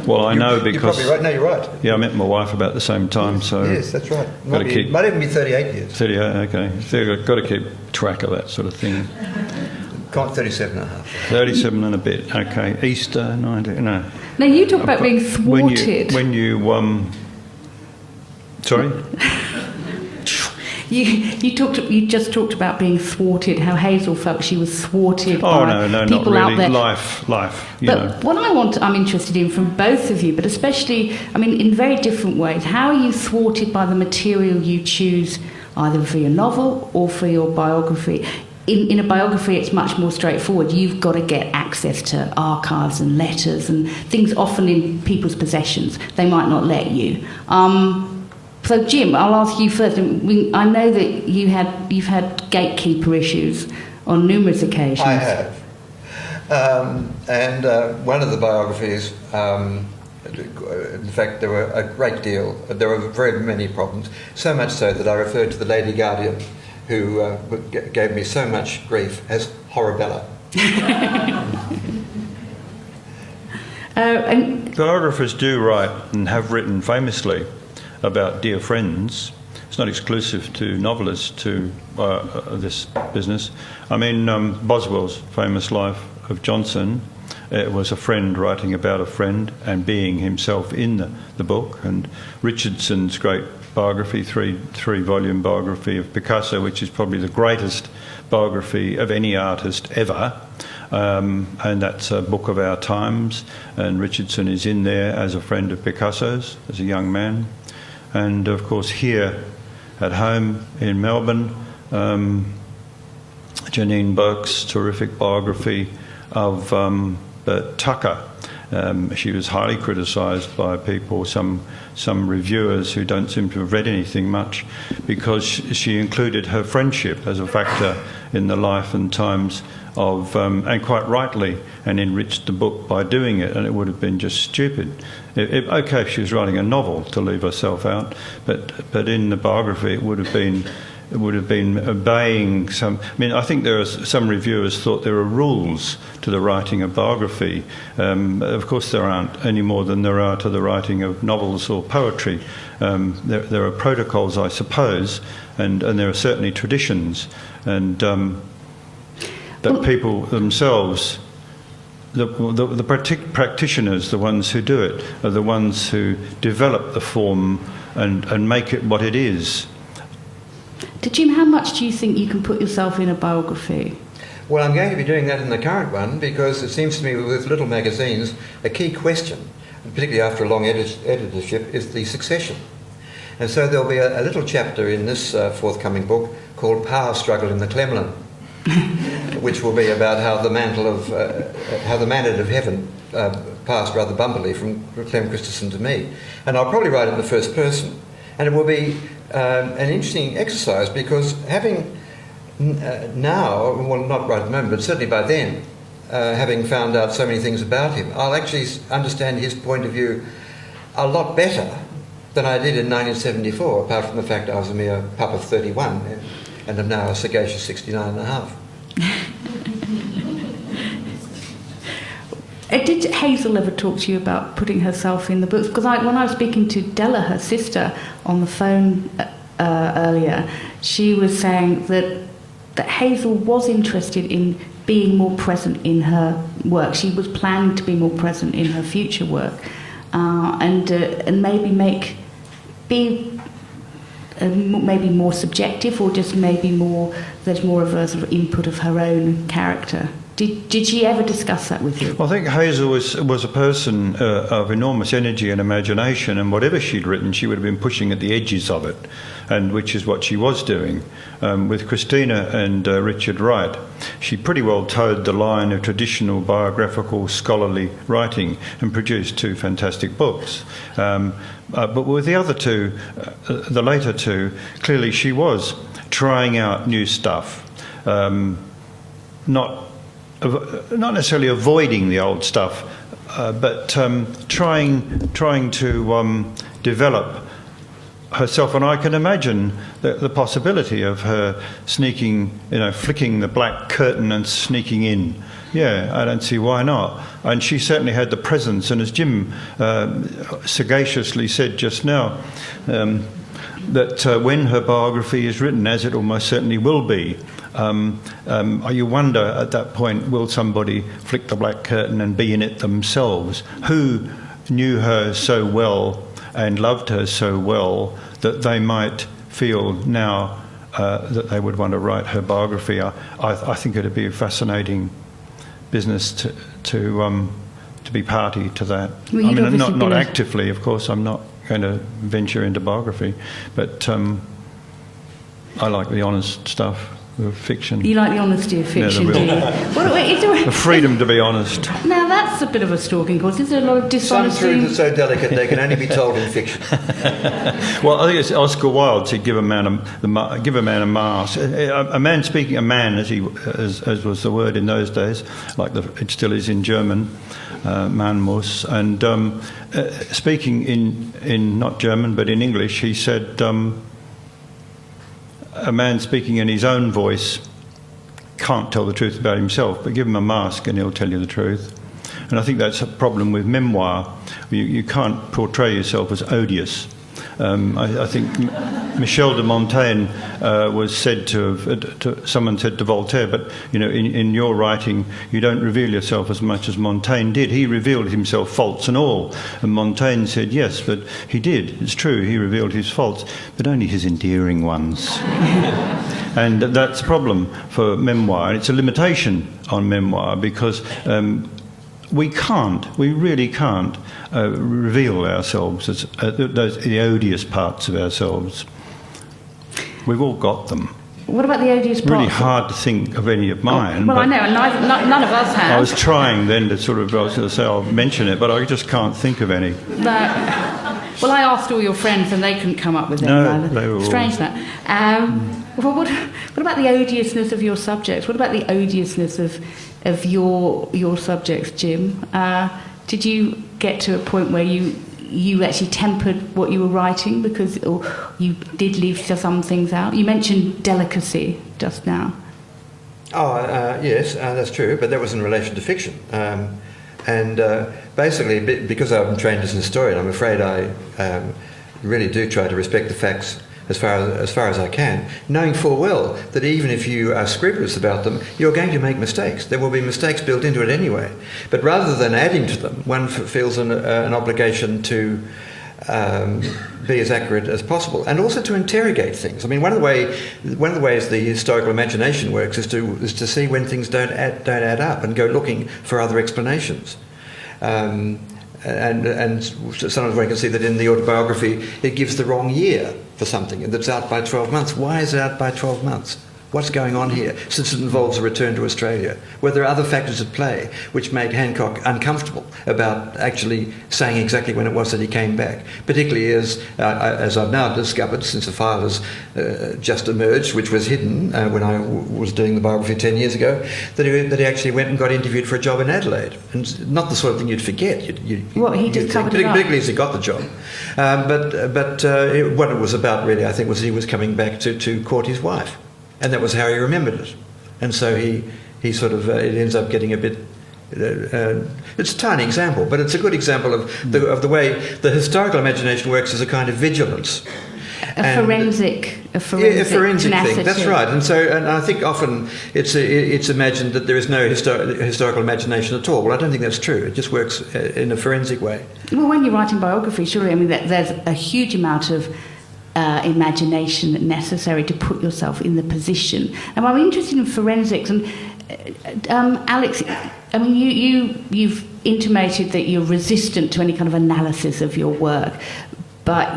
Well, I know because... You're probably right. No, you're right. Yeah, I met my wife about the same time, so... Yes, that's right. Might even be 38 years. 38, okay. So you've got to keep track of that sort of thing. 37 and a half. 37 and a bit, okay. Easter, 90... No. Now, you talk about being thwarted. Sorry? You just talked about being thwarted, how Hazel felt she was thwarted by no, people not really. out there. Life. But what I'm interested in from both of you, but especially, in very different ways, how are you thwarted by the material you choose, either for your novel or for your biography? In a biography, it's much more straightforward. You've got to get access to archives and letters and things often in people's possessions. They might not let you. So, Jim, I'll ask you first. I know that you've had gatekeeper issues on numerous occasions. I have. And one of the biographies, in fact, there were a great deal. There were very many problems, so much so that I referred to the Lady Guardian, who gave me so much grief, as Horribella. Biographers do write and have written famously about dear friends. It's not exclusive to novelists, to this business. Boswell's famous Life of Johnson, it was a friend writing about a friend and being himself in the book. And Richardson's great biography, three-volume biography of Picasso, which is probably the greatest biography of any artist ever. And that's a book of our times. And Richardson is in there as a friend of Picasso's, as a young man. And, of course, here at home in Melbourne, Janine Burke's terrific biography of Bert Tucker. She was highly criticised by people, some reviewers who don't seem to have read anything much, because she included her friendship as a factor in the life and times of, and quite rightly, and enriched the book by doing it, and it would have been just stupid. Okay, if she was writing a novel to leave herself out, but in the biography it would have been obeying some... I think there are some reviewers thought there are rules to the writing of biography. Of course there aren't, any more than there are to the writing of novels or poetry. There are protocols, I suppose, and there are certainly traditions, and that people themselves... The practitioners, the ones who do it, are the ones who develop the form and make it what it is. Jim, how much do you think you can put yourself in a biography? Well, I'm going to be doing that in the current one, because it seems to me with little magazines, a key question, particularly after a long editorship, is the succession. And so there'll be a little chapter in this forthcoming book called Power Struggle in the Kremlin, which will be about how the mandate of heaven passed rather bumpily from Clem Christensen to me. And I'll probably write it in the first person. And it will be an interesting exercise, because having now, well, not right at the moment, but certainly by then, having found out so many things about him, I'll actually understand his point of view a lot better than I did in 1974, apart from the fact I was a mere pup of 31 and am now a sagacious 69 and a half. Did Hazel ever talk to you about putting herself in the books? Because when I was speaking to Della, her sister, on the phone earlier, she was saying that Hazel was interested in being more present in her work. She was planning to be more present in her future work, and maybe maybe more subjective, or just maybe there's more of a sort of input of her own character. Did she ever discuss that with you? Well, I think Hazel was a person of enormous energy and imagination, and whatever she'd written, she would have been pushing at the edges of it, and which is what she was doing. With Christina and Richard Wright, she pretty well towed the line of traditional biographical scholarly writing and produced 2 fantastic books. But with the other 2, the later 2, clearly she was trying out new stuff, not necessarily avoiding the old stuff, but trying to develop herself. And I can imagine the possibility of her sneaking, flicking the black curtain and sneaking in. Yeah, I don't see why not. And she certainly had the presence, and as Jim sagaciously said just now, that when her biography is written, as it almost certainly will be, you wonder at that point, will somebody flick the black curtain and be in it themselves? Who knew her so well and loved her so well that they might feel now that they would want to write her biography? I think it would be a fascinating business to be party to that. Well, I mean, not actively, of course. I'm not going to venture into biography, but I like the honest stuff of fiction. You like the honesty of fiction, do you? The freedom to be honest. Now that's a bit of a stalking course. Is there a lot of dishonesty? Some truths are so delicate they can only be told in fiction. Well, I think it's Oscar Wilde said, give a man a mask. A man speaking, a man as was the word in those days, like it still is in German, man muss. And speaking in not German but in English, he said, a man speaking in his own voice can't tell the truth about himself, but give him a mask and he'll tell you the truth. And I think that's a problem with memoir. You can't portray yourself as odious. I think Michel de Montaigne was said to have, someone said to Voltaire, but in your writing you don't reveal yourself as much as Montaigne did. He revealed himself faults and all, and Montaigne said yes, but he did. It's true, he revealed his faults, but only his endearing ones. And that's a problem for memoir, and it's a limitation on memoir, because we really can't reveal ourselves as the odious parts of ourselves. We've all got them. What about the odious parts? Really hard to think of any of mine. Well, I know, and none of us have. I was trying then to I was going to say I'll mention it, but I just can't think of any. Well, I asked all your friends and they couldn't come up with any either. They were strange all... that. Well, what about the odiousness of your subjects? What about the odiousness of your subjects, Jim? Did you get to a point where you actually tempered what you were writing or you did leave some things out? You mentioned delicacy just now. Yes, that's true, but that was in relation to fiction. Basically, because I'm trained as a historian, I'm afraid I really do try to respect the facts as far as I can, knowing full well that even if you are scrupulous about them, you're going to make mistakes. There will be mistakes built into it anyway. But rather than adding to them, one feels an obligation to be as accurate as possible, and also to interrogate things. I mean, one of the ways the historical imagination works is to see when things don't add up and go looking for other explanations. And sometimes one can see that in the autobiography it gives the wrong year for something that's out by 12 months. Why is it out by 12 months? What's going on here, since it involves a return to Australia? Where there are other factors at play which made Hancock uncomfortable about actually saying exactly when it was that he came back, particularly as I've now discovered, since the file has just emerged, which was hidden when I was doing the biography 10 years ago, that he actually went and got interviewed for a job in Adelaide. And not the sort of thing you'd forget. He just covered it up. Particularly as he got the job. But what it was about, really, I think, was he was coming back to court his wife. And that was how he remembered it. And so he sort of, it ends up getting a bit, it's a tiny example, but it's a good example of the way the historical imagination works as a kind of vigilance. A forensic thing. tenacity. That's right. And I think often it's imagined that there is no historical imagination at all. Well, I don't think that's true. It just works in a forensic way. Well, when you're writing biography, surely, I mean, there's a huge amount of imagination necessary to put yourself in the position. And I'm interested in forensics. And Alex, I mean, you've intimated that you're resistant to any kind of analysis of your work, but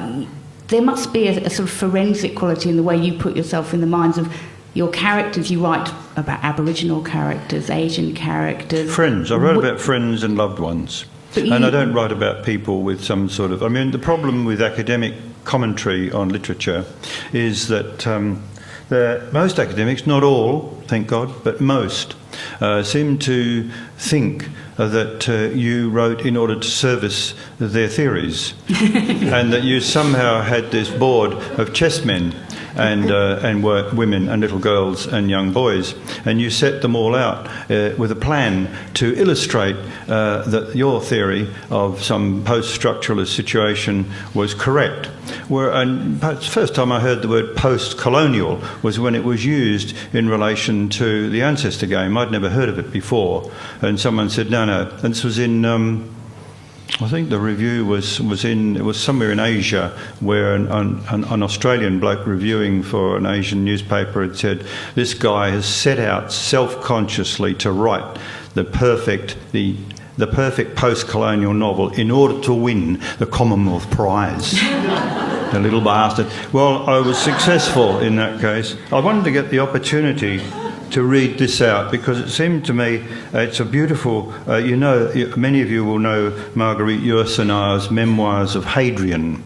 there must be a sort of forensic quality in the way you put yourself in the minds of your characters. You write about Aboriginal characters, Asian characters. Friends. I wrote about friends and loved ones. And I don't write about people with some sort of... I mean, the problem with academic commentary on literature is that most academics, not all, thank God, but most, seem to think that you wrote in order to service their theories and that you somehow had this board of chessmen and women and little girls and young boys, and you set them all out with a plan to illustrate that your theory of some post-structuralist situation was correct. And the first time I heard the word post-colonial was when it was used in relation to the ancestor game. I'd never heard of it before, and someone said, no, and this was in... I think the review was somewhere in Asia, where an Australian bloke reviewing for an Asian newspaper had said, this guy has set out self-consciously to write the perfect post-colonial novel in order to win the Commonwealth Prize. The little bastard. Well, I was successful in that case. I wanted to get the opportunity to read this out because it seemed to me it's a beautiful... many of you will know Marguerite Yourcenar's Memoirs of Hadrian,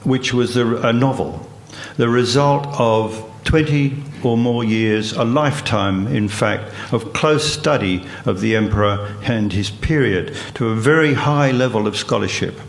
which was a novel, the result of 20 or more years, a lifetime, in fact, of close study of the emperor and his period to a very high level of scholarship.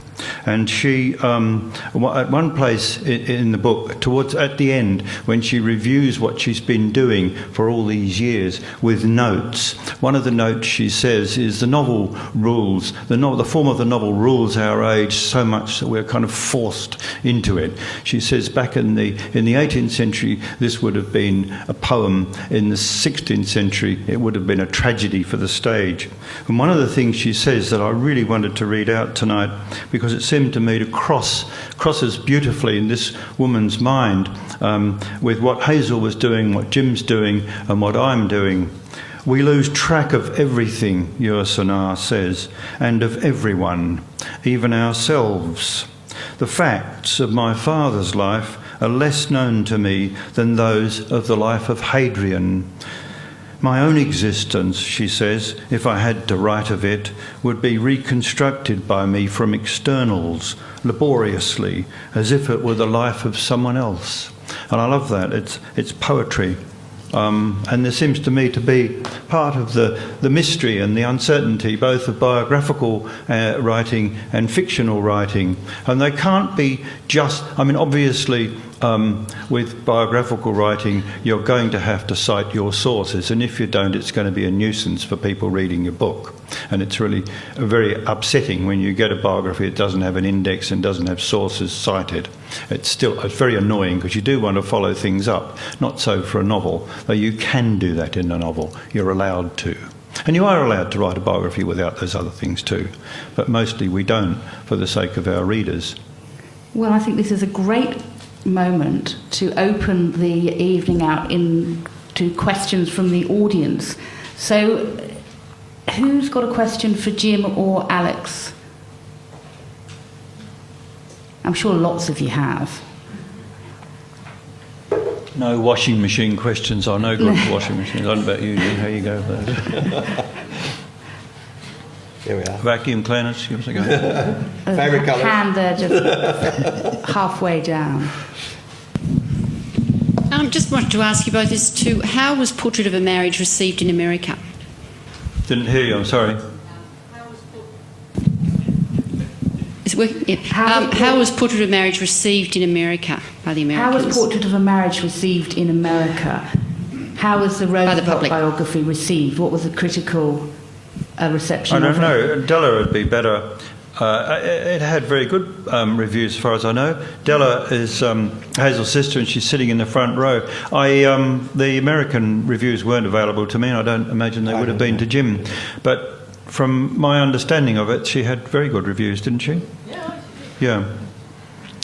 And she, at one place in the book, at the end, when she reviews what she's been doing for all these years with notes, one of the notes she says is the novel rules, the form of the novel rules our age so much that we're kind of forced into it. She says back in the 18th century, this would have been a poem. In the 16th century, it would have been a tragedy for the stage. And one of the things she says that I really wanted to read out tonight, because it seemed to me to crosses beautifully in this woman's mind with what Hazel was doing, what Jim's doing, and what I'm doing. We lose track of everything, Yourcenar says, and of everyone, even ourselves. The facts of my father's life are less known to me than those of the life of Hadrian. My own existence, she says, if I had to write of it, would be reconstructed by me from externals, laboriously, as if it were the life of someone else. And I love that. It's poetry. And there seems to me to be part of the mystery and the uncertainty, both of biographical writing and fictional writing. And they can't be just... I mean, obviously... with biographical writing, you're going to have to cite your sources, and if you don't, it's going to be a nuisance for people reading your book. And it's really very upsetting when you get a biography that doesn't have an index and doesn't have sources cited. It's very annoying because you do want to follow things up. Not so for a novel, though you can do that in a novel. You're allowed to. And you are allowed to write a biography without those other things too. But mostly we don't, for the sake of our readers. Well, I think this is a great moment to open the evening out into questions from the audience. So, who's got a question for Jim or Alex? I'm sure lots of you have. No washing machine questions. I know good washing machines. I don't know about you. How you go with that? Here we are. Vacuum cleaners. Give us a go. Favourite colour? Hand there, just halfway down. Just wanted to ask you both as to how was Portrait of a Marriage received in America? Didn't hear you. I'm sorry. Is it working? Yeah. How was Portrait of a Marriage received in America by the Americans? How was Portrait of a Marriage received in America? How was the Roosevelt biography received? What was the critical reception? I don't know. Della would be better. It had very good reviews, as far as I know. Della is Hazel's sister, and she's sitting in the front row. The American reviews weren't available to me, and I don't imagine they would have been to Jim. But from my understanding of it, she had very good reviews, didn't she? Yeah.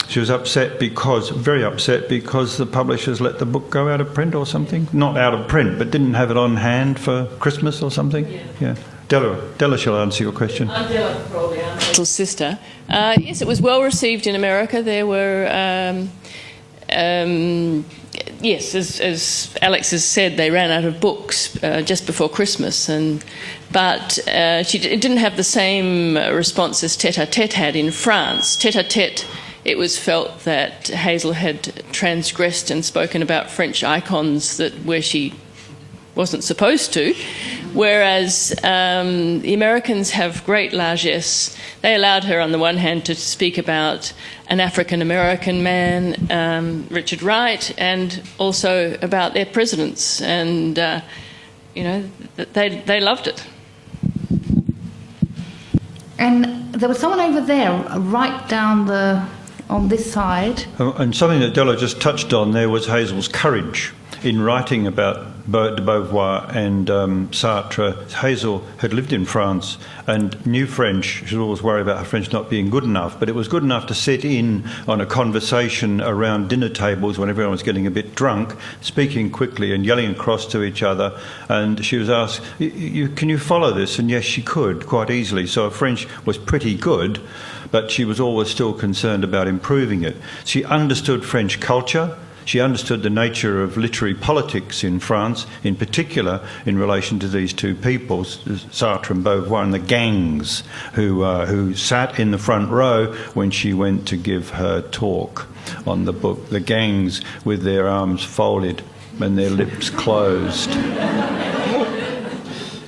She was very upset because the publishers let the book go out of print or something. Not out of print, but didn't have it on hand for Christmas or something. Yeah. Della shall answer your question. Della probably answer. Little sister. Yes, it was well received in America. There were, yes, as Alex has said, they ran out of books just before Christmas, but it didn't have the same response as Tête-à-Tête had in France. Tête-à-Tête, it was felt that Hazel had transgressed and spoken about French icons where she wasn't supposed to, whereas the Americans have great largesse. They allowed her, on the one hand, to speak about an African-American man, Richard Wright, and also about their presidents, and they loved it. And there was someone over there, right down on this side. And something that Della just touched on there was Hazel's courage in writing about de Beauvoir and Sartre. Hazel had lived in France and knew French. She was always worried about her French not being good enough, but it was good enough to sit in on a conversation around dinner tables when everyone was getting a bit drunk, speaking quickly and yelling across to each other. And she was asked, can you follow this? And yes, she could, quite easily. So her French was pretty good, but she was always still concerned about improving it. She understood French culture. She understood the nature of literary politics in France, in particular in relation to these two people, Sartre and Beauvoir, and the gangs who sat in the front row when she went to give her talk on the book. The gangs with their arms folded and their lips closed.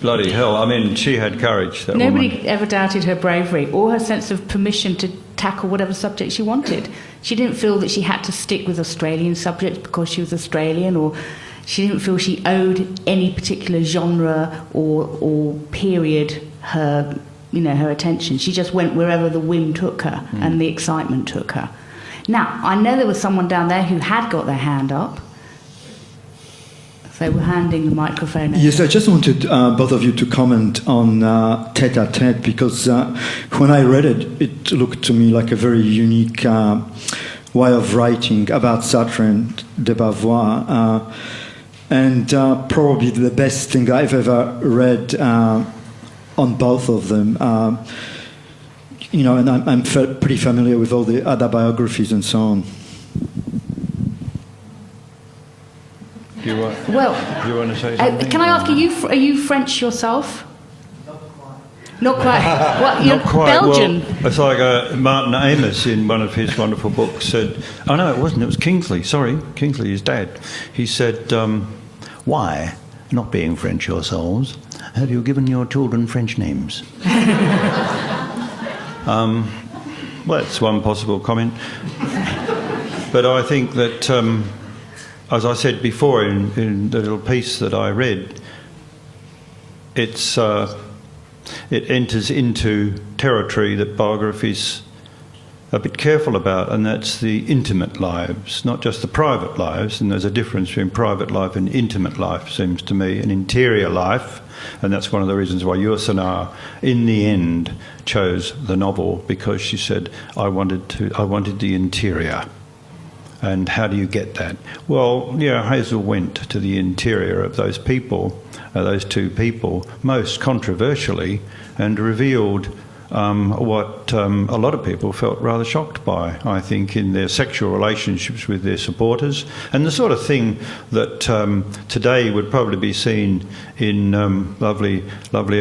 Bloody hell, I mean, she had courage, that Nobody woman. ever doubted her bravery or her sense of permission to tackle whatever subject she wanted. She didn't feel that she had to stick with Australian subjects because she was Australian, or she didn't feel she owed any particular genre or period her attention. She just went wherever the wind took her and the excitement took her. Now, I know there was someone down there who had got their hand up. So we're handing the microphone over. Yes, I just wanted both of you to comment on Tête-à-Tête, because when I read it, it looked to me like a very unique way of writing about Sartre and de Beauvoir, and probably the best thing I've ever read on both of them. And I'm pretty familiar with all the other biographies and so on. Do you want to say something? Can I ask, are you French yourself? Not quite. What, you're Not quite. Belgian? Well, it's like Martin Amis in one of his wonderful books said, oh no, it wasn't, it was Kingsley, sorry, Kingsley, his dad. He said, why, not being French yourselves, have you given your children French names? Well, that's one possible comment. But I think that, as I said before in the little piece that I read, it enters into territory that biography's a bit careful about, and that's the intimate lives, not just the private lives. And there's a difference between private life and intimate life, seems to me, an interior life. And that's one of the reasons why Yourcenar, in the end, chose the novel, because she said, I wanted the interior. And how do you get that? Well, yeah, Hazel went to the interior of those people, those two people, most controversially, and revealed what a lot of people felt rather shocked by, I think, in their sexual relationships with their supporters, and the sort of thing that today would probably be seen in lovely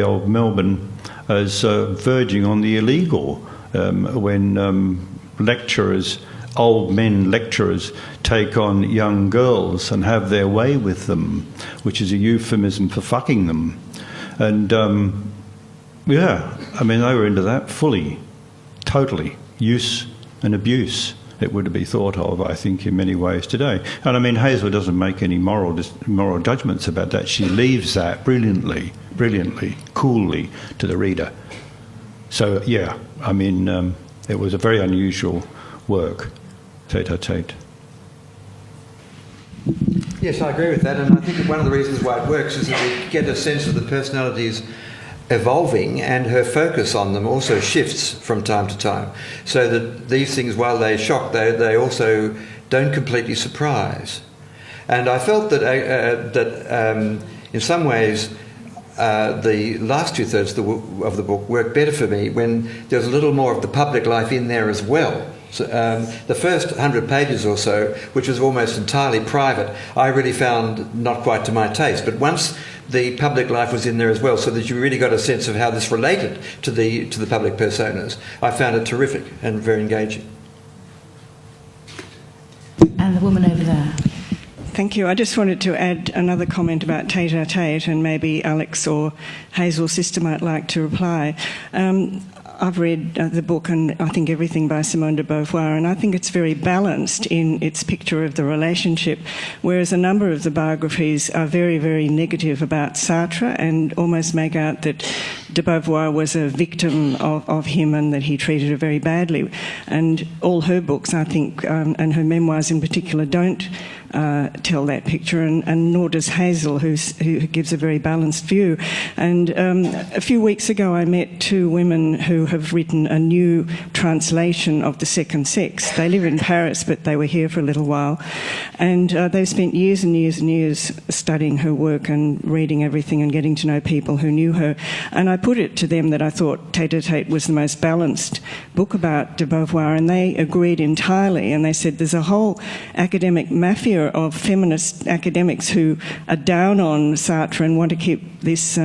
old Melbourne as verging on the illegal, when lecturers, old men lecturers, take on young girls and have their way with them, which is a euphemism for fucking them. And yeah, I mean, they were into that fully, totally. Use and abuse, it would be thought of, I think, in many ways today. And I mean, Hazel doesn't make any moral judgments about that. She leaves that brilliantly, coolly to the reader. So, yeah, I mean, it was a very unusual work, tete-a-tete. Yes, I agree with that, and I think that one of the reasons why it works is that we get a sense of the personalities evolving, and her focus on them also shifts from time to time, so that these things, while they shock, they also don't completely surprise. And I felt that in some ways the last two-thirds of the book worked better for me when there was a little more of the public life in there as well. So, the first 100 pages or so, which was almost entirely private, I really found not quite to my taste. But once the public life was in there as well, so that you really got a sense of how this related to the public personas, I found it terrific and very engaging. And the woman over there. Thank you. I just wanted to add another comment about tete-a-tete, and maybe Alex or Hazel's sister might like to reply. I've read the book and I think everything by Simone de Beauvoir, and I think it's very balanced in its picture of the relationship, whereas a number of the biographies are very, very negative about Sartre and almost make out that de Beauvoir was a victim of him and that he treated her very badly. And all her books, I think, and her memoirs in particular, don't tell that picture, and nor does Hazel, who gives a very balanced view. And a few weeks ago I met two women who have written a new translation of The Second Sex. They live in Paris, but they were here for a little while, and they've spent years and years and years studying her work and reading everything and getting to know people who knew her. And I put it to them that I thought Tete-a-Tete was the most balanced book about de Beauvoir, and they agreed entirely, and they said there's a whole academic mafia of feminist academics who are down on Sartre and want to keep this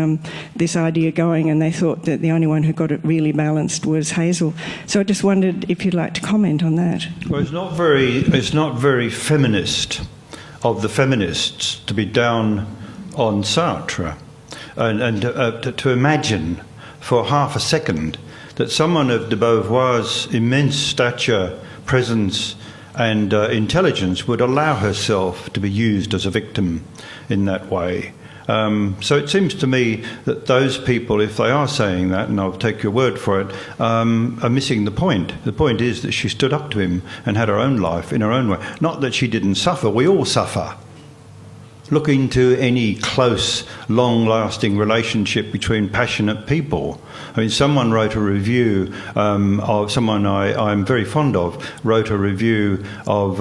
idea going, and they thought that the only one who got it really balanced was Hazel. So I just wondered if you'd like to comment on that. Well, it's not very feminist of the feminists to be down on Sartre, and to imagine for half a second that someone of de Beauvoir's immense stature, presence and intelligence would allow herself to be used as a victim in that way. So it seems to me that those people, if they are saying that, and I'll take your word for it, are missing the point. The point is that she stood up to him and had her own life in her own way. Not that she didn't suffer. We all suffer. Look into any close, long-lasting relationship between passionate people. I mean, someone wrote a review of someone I'm very fond of, wrote a review of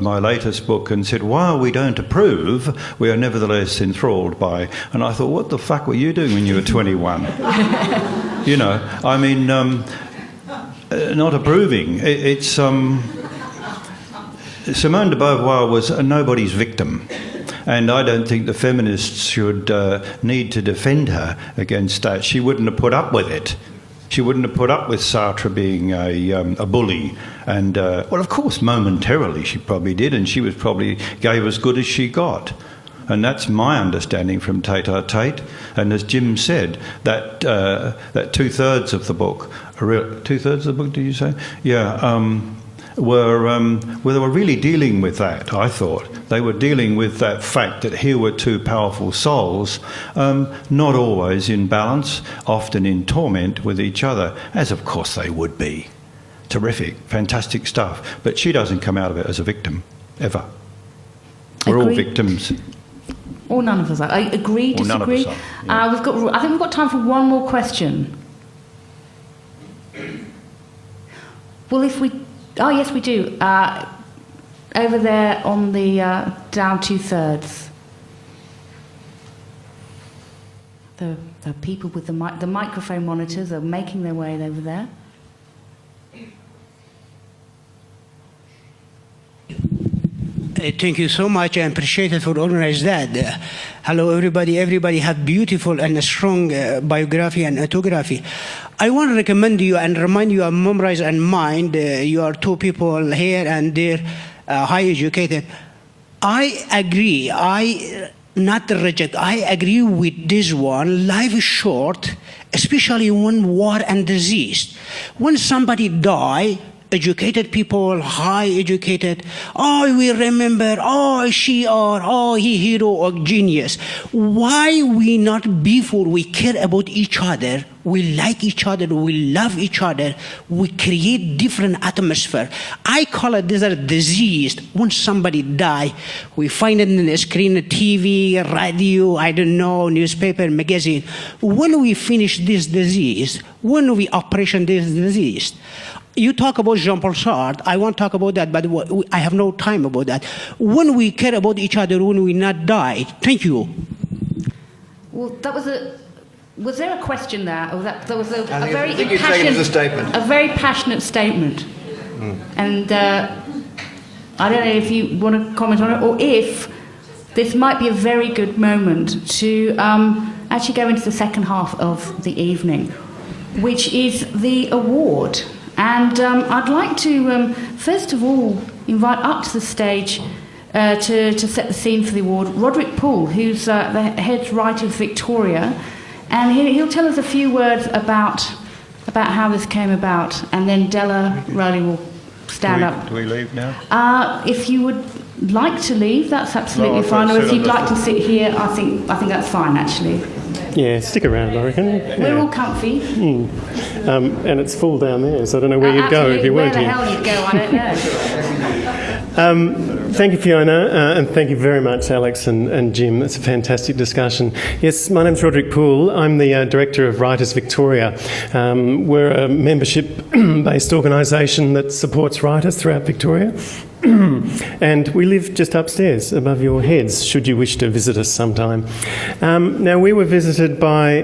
my latest book and said, while we don't approve, we are nevertheless enthralled by. And I thought, what the fuck were you doing when you were 21? You know, I mean, not approving. It's Simone de Beauvoir was nobody's victim, and I don't think the feminists should need to defend her against that. She wouldn't have put up with it. She wouldn't have put up with Sartre being a bully. And, well, of course, momentarily she probably did, and she was probably gave as good as she got. And that's my understanding from Tete-a-Tete. And as Jim said, that two-thirds of the book, two-thirds of the book, did you say? Yeah, they were really dealing with that, I thought. They were dealing with that fact that here were two powerful souls, not always in balance, often in torment with each other, as of course they would be. Terrific, fantastic stuff. But she doesn't come out of it as a victim, ever. We're all victims. Or none of us are. I agree, disagree. None of us are, yeah. I think we've got time for one more question. Well, if we... Oh, yes, we do. Over there on the down two-thirds. The people with the microphone monitors are making their way over there. Thank you so much. I appreciate it for organizing that. Hello, everybody. Everybody have beautiful and strong biography and autography. I want to recommend you and remind you of Memorize and Mind. You are two people here and there, high educated. I agree. Not reject. I agree with this one. Life is short, especially when war and disease. When somebody die, educated people, high educated, we remember, she or he hero or genius. Why we not, before we care about each other, we like each other, we love each other, we create different atmosphere. I call it this a disease. When somebody die, we find it in the screen, TV, radio, I don't know, newspaper, magazine. When we finish this disease, when we operation this disease, you talk about Jean-Paul Sartre. I won't talk about that, but I have no time about that. When we care about each other, when we not die. Thank you. Well, that was a... Was there a question there? Or there was a very statement. A very passionate statement. And I don't know if you want to comment on it, or if this might be a very good moment to actually go into the second half of the evening, which is the award. And I'd like to, first of all, invite up to the stage to set the scene for the award Roderick Poole, who's the head writer of Victoria, and he'll tell us a few words about how this came about, and then Della Rowley will stand up. Do we leave now? If you would like to leave, that's absolutely fine. Or if you'd like to sit here, I think that's fine, actually. Yeah, stick around, I reckon. We're all comfy. And it's full down there, so I don't know where you'd go if you weren't here. Where the hell you'd go, I don't know. Thank you, Fiona, and thank you very much, Alex and Jim. It's a fantastic discussion. Yes, my name's Roderick Poole. I'm the Director of Writers Victoria. We're a membership-based organisation that supports writers throughout Victoria. And we live just upstairs above your heads, should you wish to visit us sometime. Now, we were visited by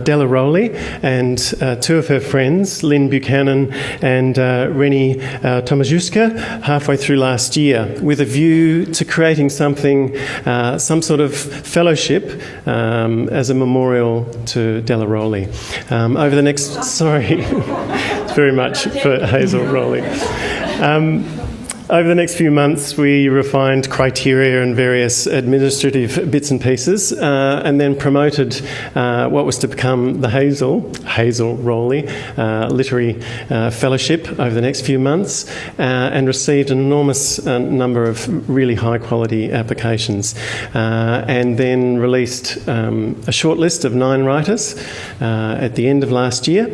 Della Rowley and two of her friends, Lynn Buchanan and Rennie Tomaszewska, halfway through last year, with a view to creating something, some sort of fellowship as a memorial to Della Rowley. Over the next... Sorry, very much for Hazel Rowley. Over the next few months, we refined criteria and various administrative bits and pieces, and then promoted what was to become the Hazel Rowley Literary Fellowship over the next few months, and received an enormous number of really high-quality applications, and then released a short list of 9 writers at the end of last year.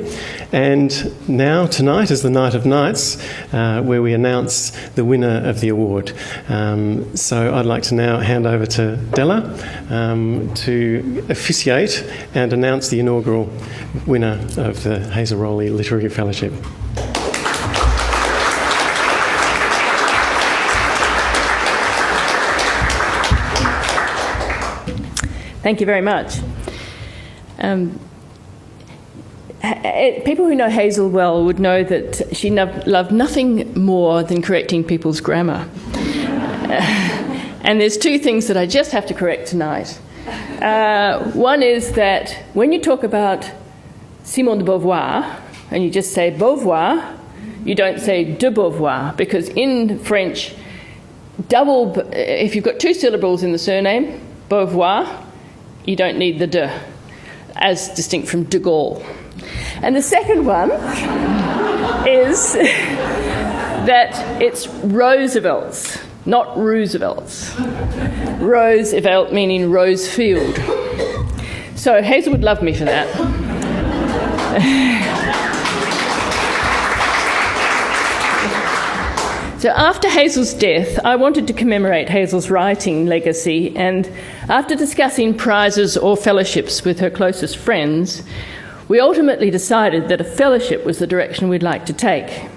And now, tonight is the night of nights, where we announce the winner of the award. So I'd like to now hand over to Della to officiate and announce the inaugural winner of the Hazel Rowley Literary Fellowship. Thank you very much. People who know Hazel well would know that she loved nothing more than correcting people's grammar. And there's 2 things that I just have to correct tonight. One is that when you talk about Simone de Beauvoir, and you just say Beauvoir, you don't say de Beauvoir, because in French, if you've got 2 syllables in the surname, Beauvoir, you don't need the de, as distinct from de Gaulle. And the second one is that it's Roosevelt's, not Roosevelt's. Roosevelt meaning Rosefield. So Hazel would love me for that. So after Hazel's death, I wanted to commemorate Hazel's writing legacy, and after discussing prizes or fellowships with her closest friends, we ultimately decided that a fellowship was the direction we'd like to take.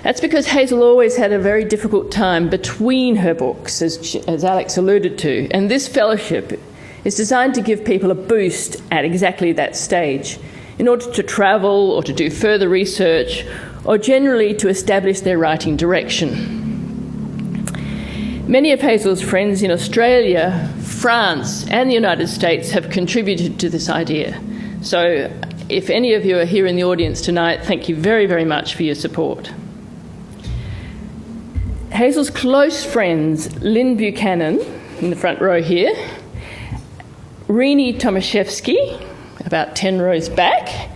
That's because Hazel always had a very difficult time between her books, as Alex alluded to, and this fellowship is designed to give people a boost at exactly that stage in order to travel or to do further research or generally to establish their writing direction. Many of Hazel's friends in Australia, France and the United States have contributed to this idea. So if any of you are here in the audience tonight, thank you very, very much for your support. Hazel's close friends, Lynn Buchanan, in the front row here, Rennie Tomaszewski, about 10 rows back,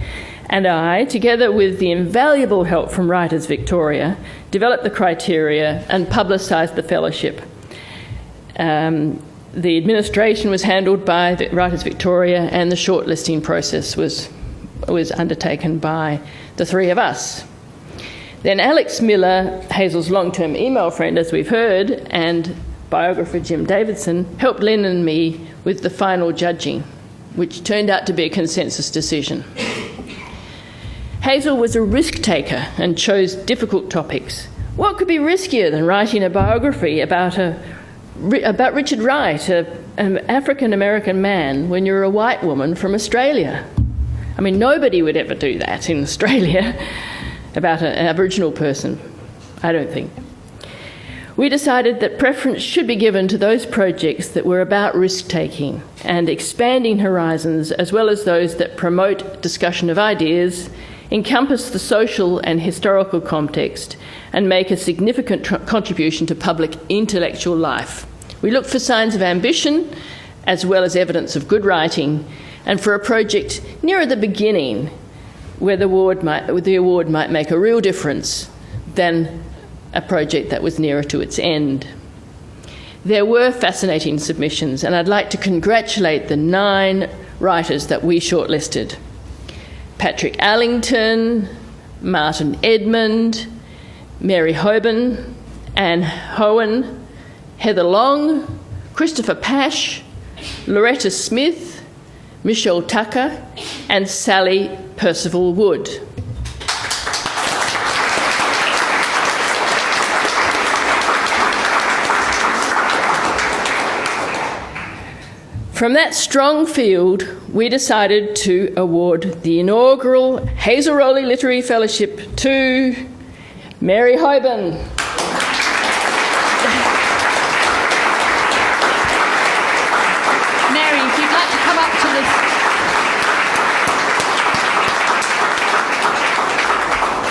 and I, together with the invaluable help from Writers Victoria, developed the criteria and publicised the fellowship. The administration was handled by Writers Victoria, and the shortlisting process was undertaken by the three of us. Then Alex Miller, Hazel's long-term email friend, as we've heard, and biographer Jim Davidson, helped Lynn and me with the final judging, which turned out to be a consensus decision. Hazel was a risk taker and chose difficult topics. What could be riskier than writing a biography about Richard Wright, an African-American man, when you're a white woman from Australia? I mean, nobody would ever do that in Australia about an Aboriginal person, I don't think. We decided that preference should be given to those projects that were about risk-taking and expanding horizons, as well as those that promote discussion of ideas, encompass the social and historical context, and make a significant contribution to public intellectual life. We look for signs of ambition, as well as evidence of good writing, and for a project nearer the beginning, where the award might make a real difference, than a project that was nearer to its end. There were fascinating submissions, and I'd like to congratulate the 9 writers that we shortlisted. Patrick Allington, Martin Edmund, Mary Hoban, Anne Hohen, Heather Long, Christopher Pash, Loretta Smith, Michelle Tucker, and Sally Percival Wood. From that strong field, we decided to award the inaugural Hazel Rowley Literary Fellowship to Mary Hoban. Mary, if you'd like to come up to this.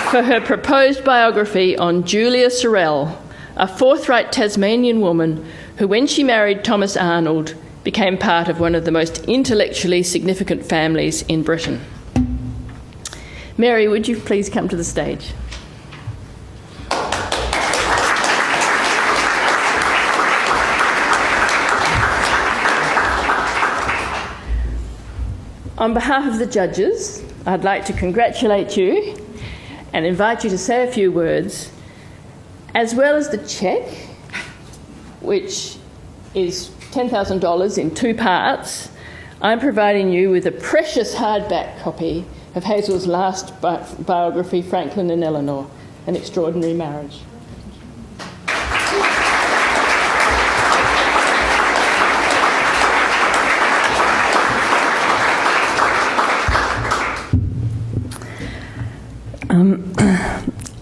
For her proposed biography on Julia Sorel, a forthright Tasmanian woman who, when she married Thomas Arnold, became part of one of the most intellectually significant families in Britain. Mary, would you please come to the stage? On behalf of the judges, I'd like to congratulate you and invite you to say a few words, as well as the cheque, which is $10,000 in 2 parts. I'm providing you with a precious hardback copy of Hazel's last biography, Franklin and Eleanor, An Extraordinary Marriage.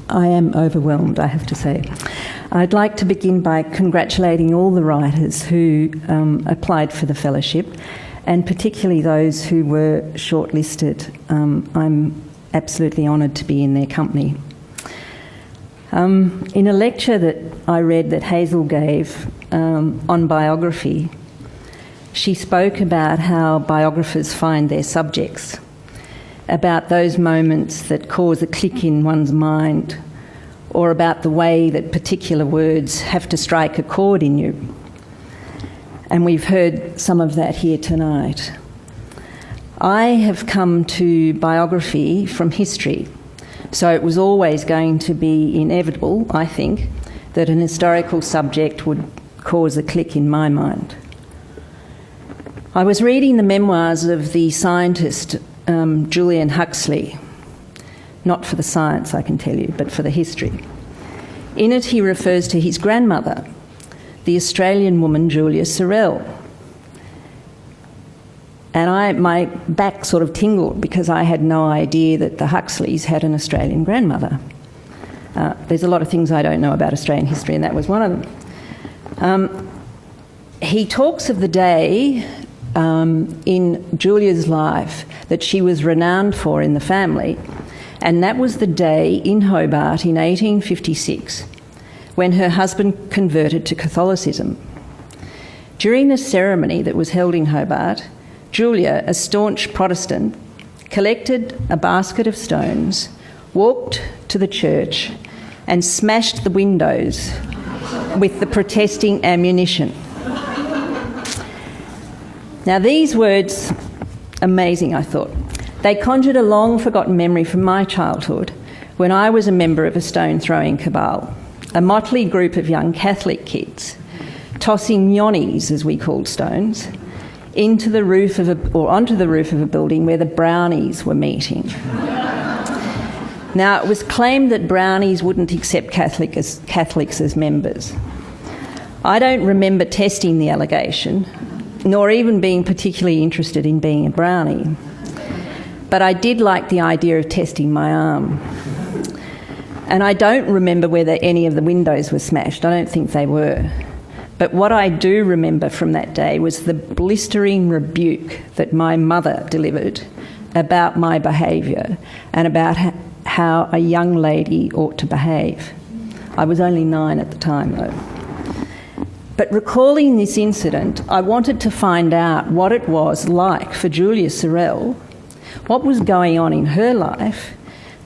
I am overwhelmed, I have to say. I'd like to begin by congratulating all the writers who applied for the fellowship, and particularly those who were shortlisted. I'm absolutely honoured to be in their company. In a lecture that I read that Hazel gave on biography, she spoke about how biographers find their subjects, about those moments that cause a click in one's mind, or about the way that particular words have to strike a chord in you. And we've heard some of that here tonight. I have come to biography from history, so it was always going to be inevitable, I think, that an historical subject would cause a click in my mind. I was reading the memoirs of the scientist Julian Huxley, not for the science, I can tell you, but for the history. In it, he refers to his grandmother, the Australian woman Julia Sorel. And my back sort of tingled because I had no idea that the Huxleys had an Australian grandmother. There's a lot of things I don't know about Australian history, and that was one of them. He talks of the day in Julia's life that she was renowned for in the family, and that was the day in Hobart in 1856 when her husband converted to Catholicism. During the ceremony that was held in Hobart, Julia, a staunch Protestant, collected a basket of stones, walked to the church and smashed the windows with the protesting ammunition. Now, these words, amazing, I thought. They conjured a long-forgotten memory from my childhood when I was a member of a stone-throwing cabal, a motley group of young Catholic kids, tossing yonnies, as we called stones, onto the roof of a building where the brownies were meeting. Now, it was claimed that brownies wouldn't accept Catholics as members. I don't remember testing the allegation, nor even being particularly interested in being a brownie. But I did like the idea of testing my arm. And I don't remember whether any of the windows were smashed. I don't think they were. But what I do remember from that day was the blistering rebuke that my mother delivered about my behaviour and about how a young lady ought to behave. I was only 9 at the time, though. But recalling this incident, I wanted to find out what it was like for Julia Sorel, what was going on in her life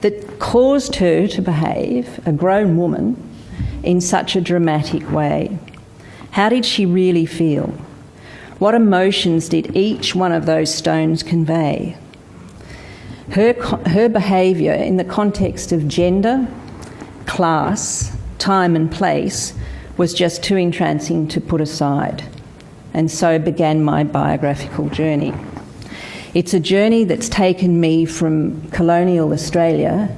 that caused her to behave, a grown woman, in such a dramatic way. How did she really feel? What emotions did each one of those stones convey? Her behaviour in the context of gender, class, time and place was just too entrancing to put aside. And so began my biographical journey. It's a journey that's taken me from colonial Australia,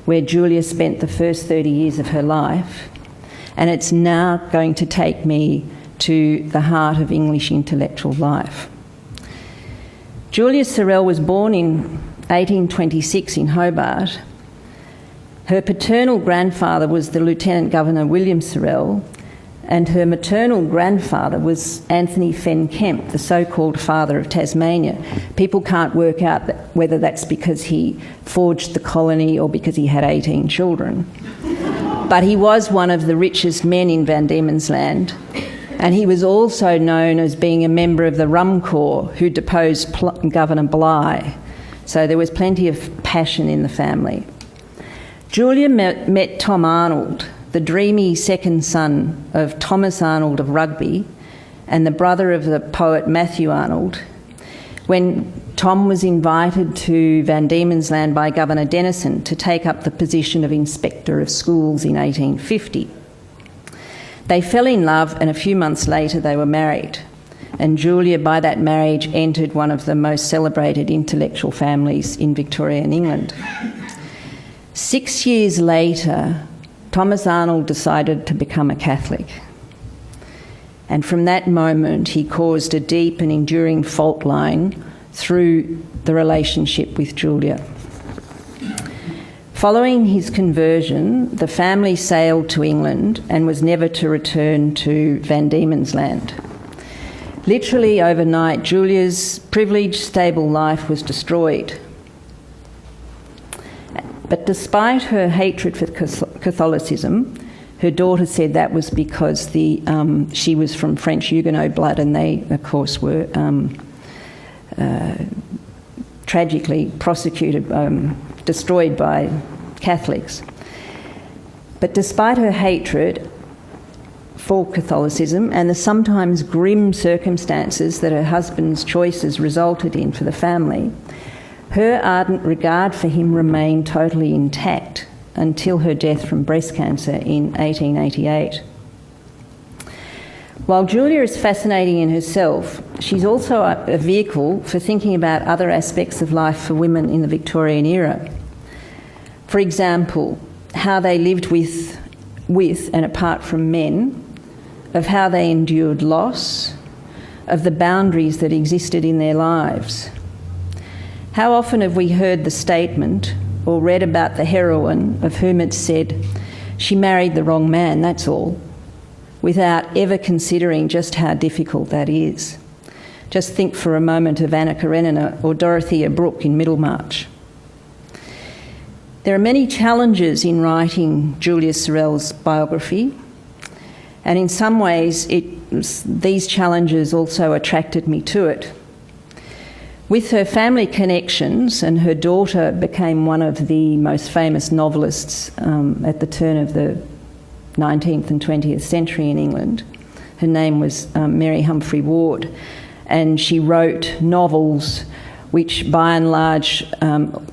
where Julia spent the first 30 years of her life, and it's now going to take me to the heart of English intellectual life. Julia Sorel was born in 1826 in Hobart. Her paternal grandfather was the Lieutenant Governor William Sorel, and her maternal grandfather was Anthony Fenn Kemp, the so-called father of Tasmania. People can't work out whether that's because he forged the colony or because he had 18 children. But he was one of the richest men in Van Diemen's Land, and he was also known as being a member of the Rum Corps who deposed Governor Bligh. So there was plenty of passion in the family. Julia met Tom Arnold, the dreamy second son of Thomas Arnold of Rugby and the brother of the poet Matthew Arnold, when Tom was invited to Van Diemen's Land by Governor Denison to take up the position of Inspector of Schools in 1850. They fell in love, and a few months later they were married, and Julia, by that marriage, entered one of the most celebrated intellectual families in Victorian England. 6 years later, Thomas Arnold decided to become a Catholic. And from that moment, he caused a deep and enduring fault line through the relationship with Julia. Following his conversion, the family sailed to England and was never to return to Van Diemen's Land. Literally overnight, Julia's privileged, stable life was destroyed. But despite her hatred for Catholicism, her daughter said that was because she was from French Huguenot blood, and they, of course, were tragically destroyed by Catholics. But despite her hatred for Catholicism and the sometimes grim circumstances that her husband's choices resulted in for the family, her ardent regard for him remained totally intact until her death from breast cancer in 1888. While Julia is fascinating in herself, she's also a vehicle for thinking about other aspects of life for women in the Victorian era. For example, how they lived with and apart from men, of how they endured loss, of the boundaries that existed in their lives. How often have we heard the statement or read about the heroine of whom it's said, she married the wrong man, that's all, without ever considering just how difficult that is. Just think for a moment of Anna Karenina or Dorothea Brooke in Middlemarch. There are many challenges in writing Julia Sorel's biography, and in some ways these challenges also attracted me to it. With her family connections, and her daughter became one of the most famous novelists at the turn of the 19th and 20th century in England. Her name was Mary Humphrey Ward. and she wrote novels which by and large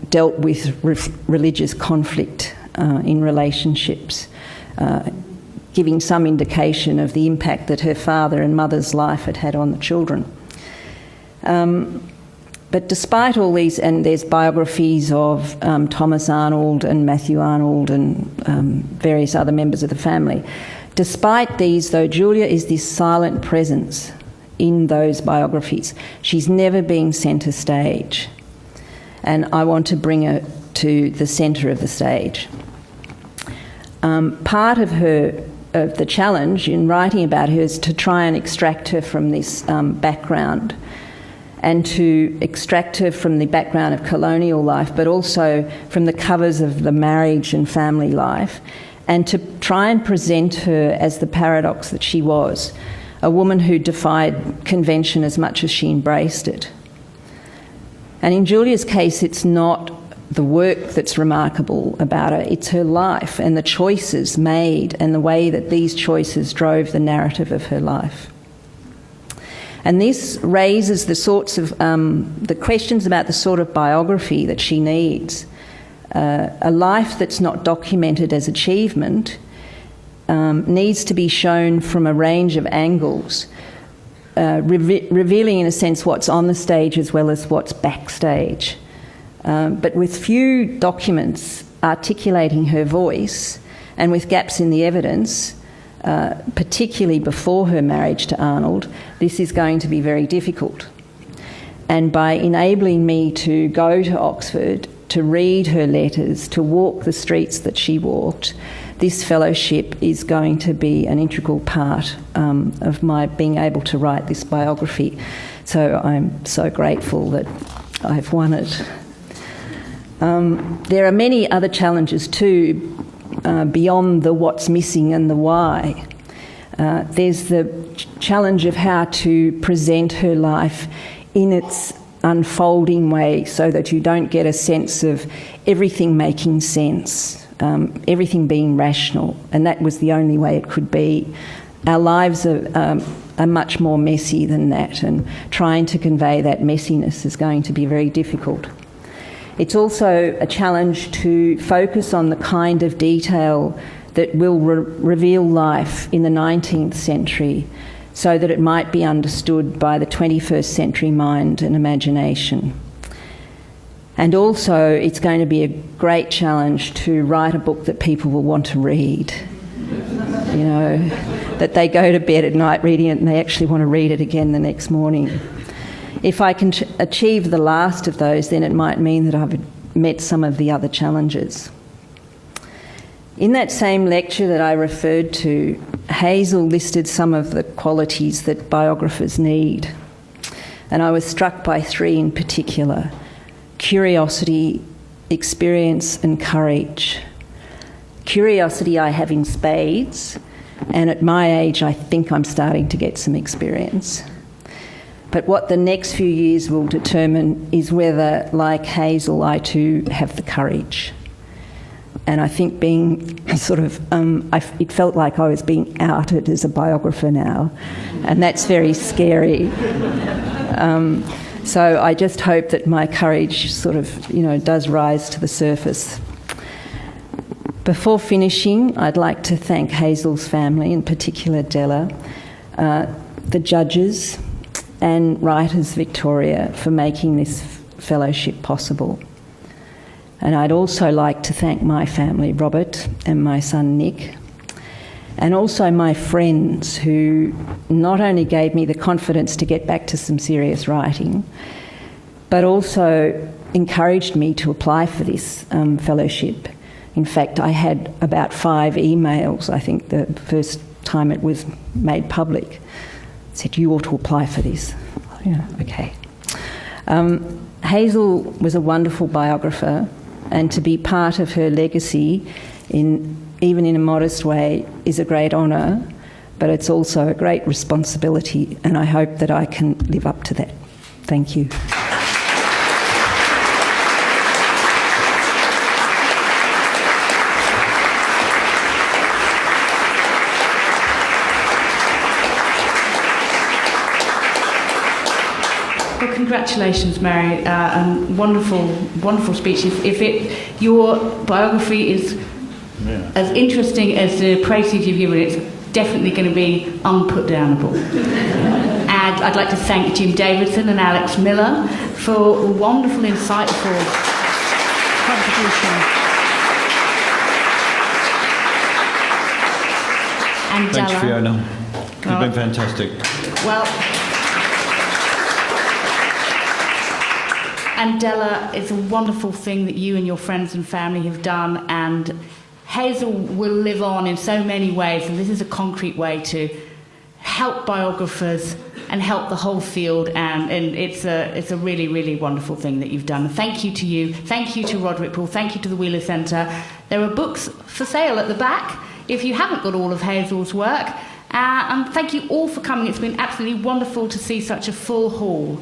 dealt with religious conflict in relationships, giving some indication of the impact that her father and mother's life had had on the children. But despite all these, and there's biographies of Thomas Arnold and Matthew Arnold and various other members of the family, despite these, though, Julia is this silent presence in those biographies. She's never been centre stage, and I want to bring her to the centre of the stage. Part of the challenge in writing about her is to try and extract her from this background, and to extract her from the background of colonial life, but also from the covers of the marriage and family life, and to try and present her as the paradox that she was, a woman who defied convention as much as she embraced it. And in Julia's case, it's not the work that's remarkable about her, it's her life and the choices made and the way that these choices drove the narrative of her life. And this raises the sorts of the questions about the sort of biography that she needs. A life that's not documented as achievement needs to be shown from a range of angles, revealing in a sense what's on the stage as well as what's backstage. But with few documents articulating her voice and with gaps in the evidence, particularly before her marriage to Arnold, this is going to be very difficult. And by enabling me to go to Oxford, to read her letters, to walk the streets that she walked, this fellowship is going to be an integral part of my being able to write this biography. So I'm so grateful that I've won it. There are many other challenges too, beyond the what's missing and the why. There's the challenge of how to present her life in its unfolding way so that you don't get a sense of everything making sense, everything being rational, and that was the only way it could be. Our lives are much more messy than that, and trying to convey that messiness is going to be very difficult. It's also a challenge to focus on the kind of detail that will reveal life in the 19th century so that it might be understood by the 21st century mind and imagination. And also, it's going to be a great challenge to write a book that people will want to read. You know, that they go to bed at night reading it and they actually want to read it again the next morning. If I can achieve the last of those, then it might mean that I've met some of the other challenges. In that same lecture that I referred to, Hazel listed some of the qualities that biographers need. And I was struck by three in particular: curiosity, experience, and courage. Curiosity I have in spades, and at my age I think I'm starting to get some experience. But what the next few years will determine is whether, like Hazel, I too have the courage. And I think being sort of, it felt like I was being outed as a biographer now, and that's very scary. So I just hope that my courage sort of, does rise to the surface. Before finishing, I'd like to thank Hazel's family, in particular Della, the judges, and Writers Victoria for making this fellowship possible. And I'd also like to thank my family, Robert and my son Nick, and also my friends who not only gave me the confidence to get back to some serious writing, but also encouraged me to apply for this fellowship. In fact, I had about 5 emails, I think, the first time it was made public. Said, you ought to apply for this. Okay. Hazel was a wonderful biographer, and to be part of her legacy, even in a modest way, is a great honour, but it's also a great responsibility, and I hope that I can live up to that. Thank you. Congratulations, Mary, and wonderful, wonderful speech. If your biography is as interesting as the praise you've given, it's definitely going to be unputdownable. And I'd like to thank Jim Davidson and Alex Miller for a wonderful, insightful contribution. And thanks, Della. Fiona. You've been fantastic. Well, and Della, it's a wonderful thing that you and your friends and family have done, and Hazel will live on in so many ways, and this is a concrete way to help biographers and help the whole field, and it's a really, really wonderful thing that you've done. Thank you to you. Thank you to Roderick Poole. Thank you to the Wheeler Centre. There are books for sale at the back if you haven't got all of Hazel's work. And thank you all for coming. It's been absolutely wonderful to see such a full hall.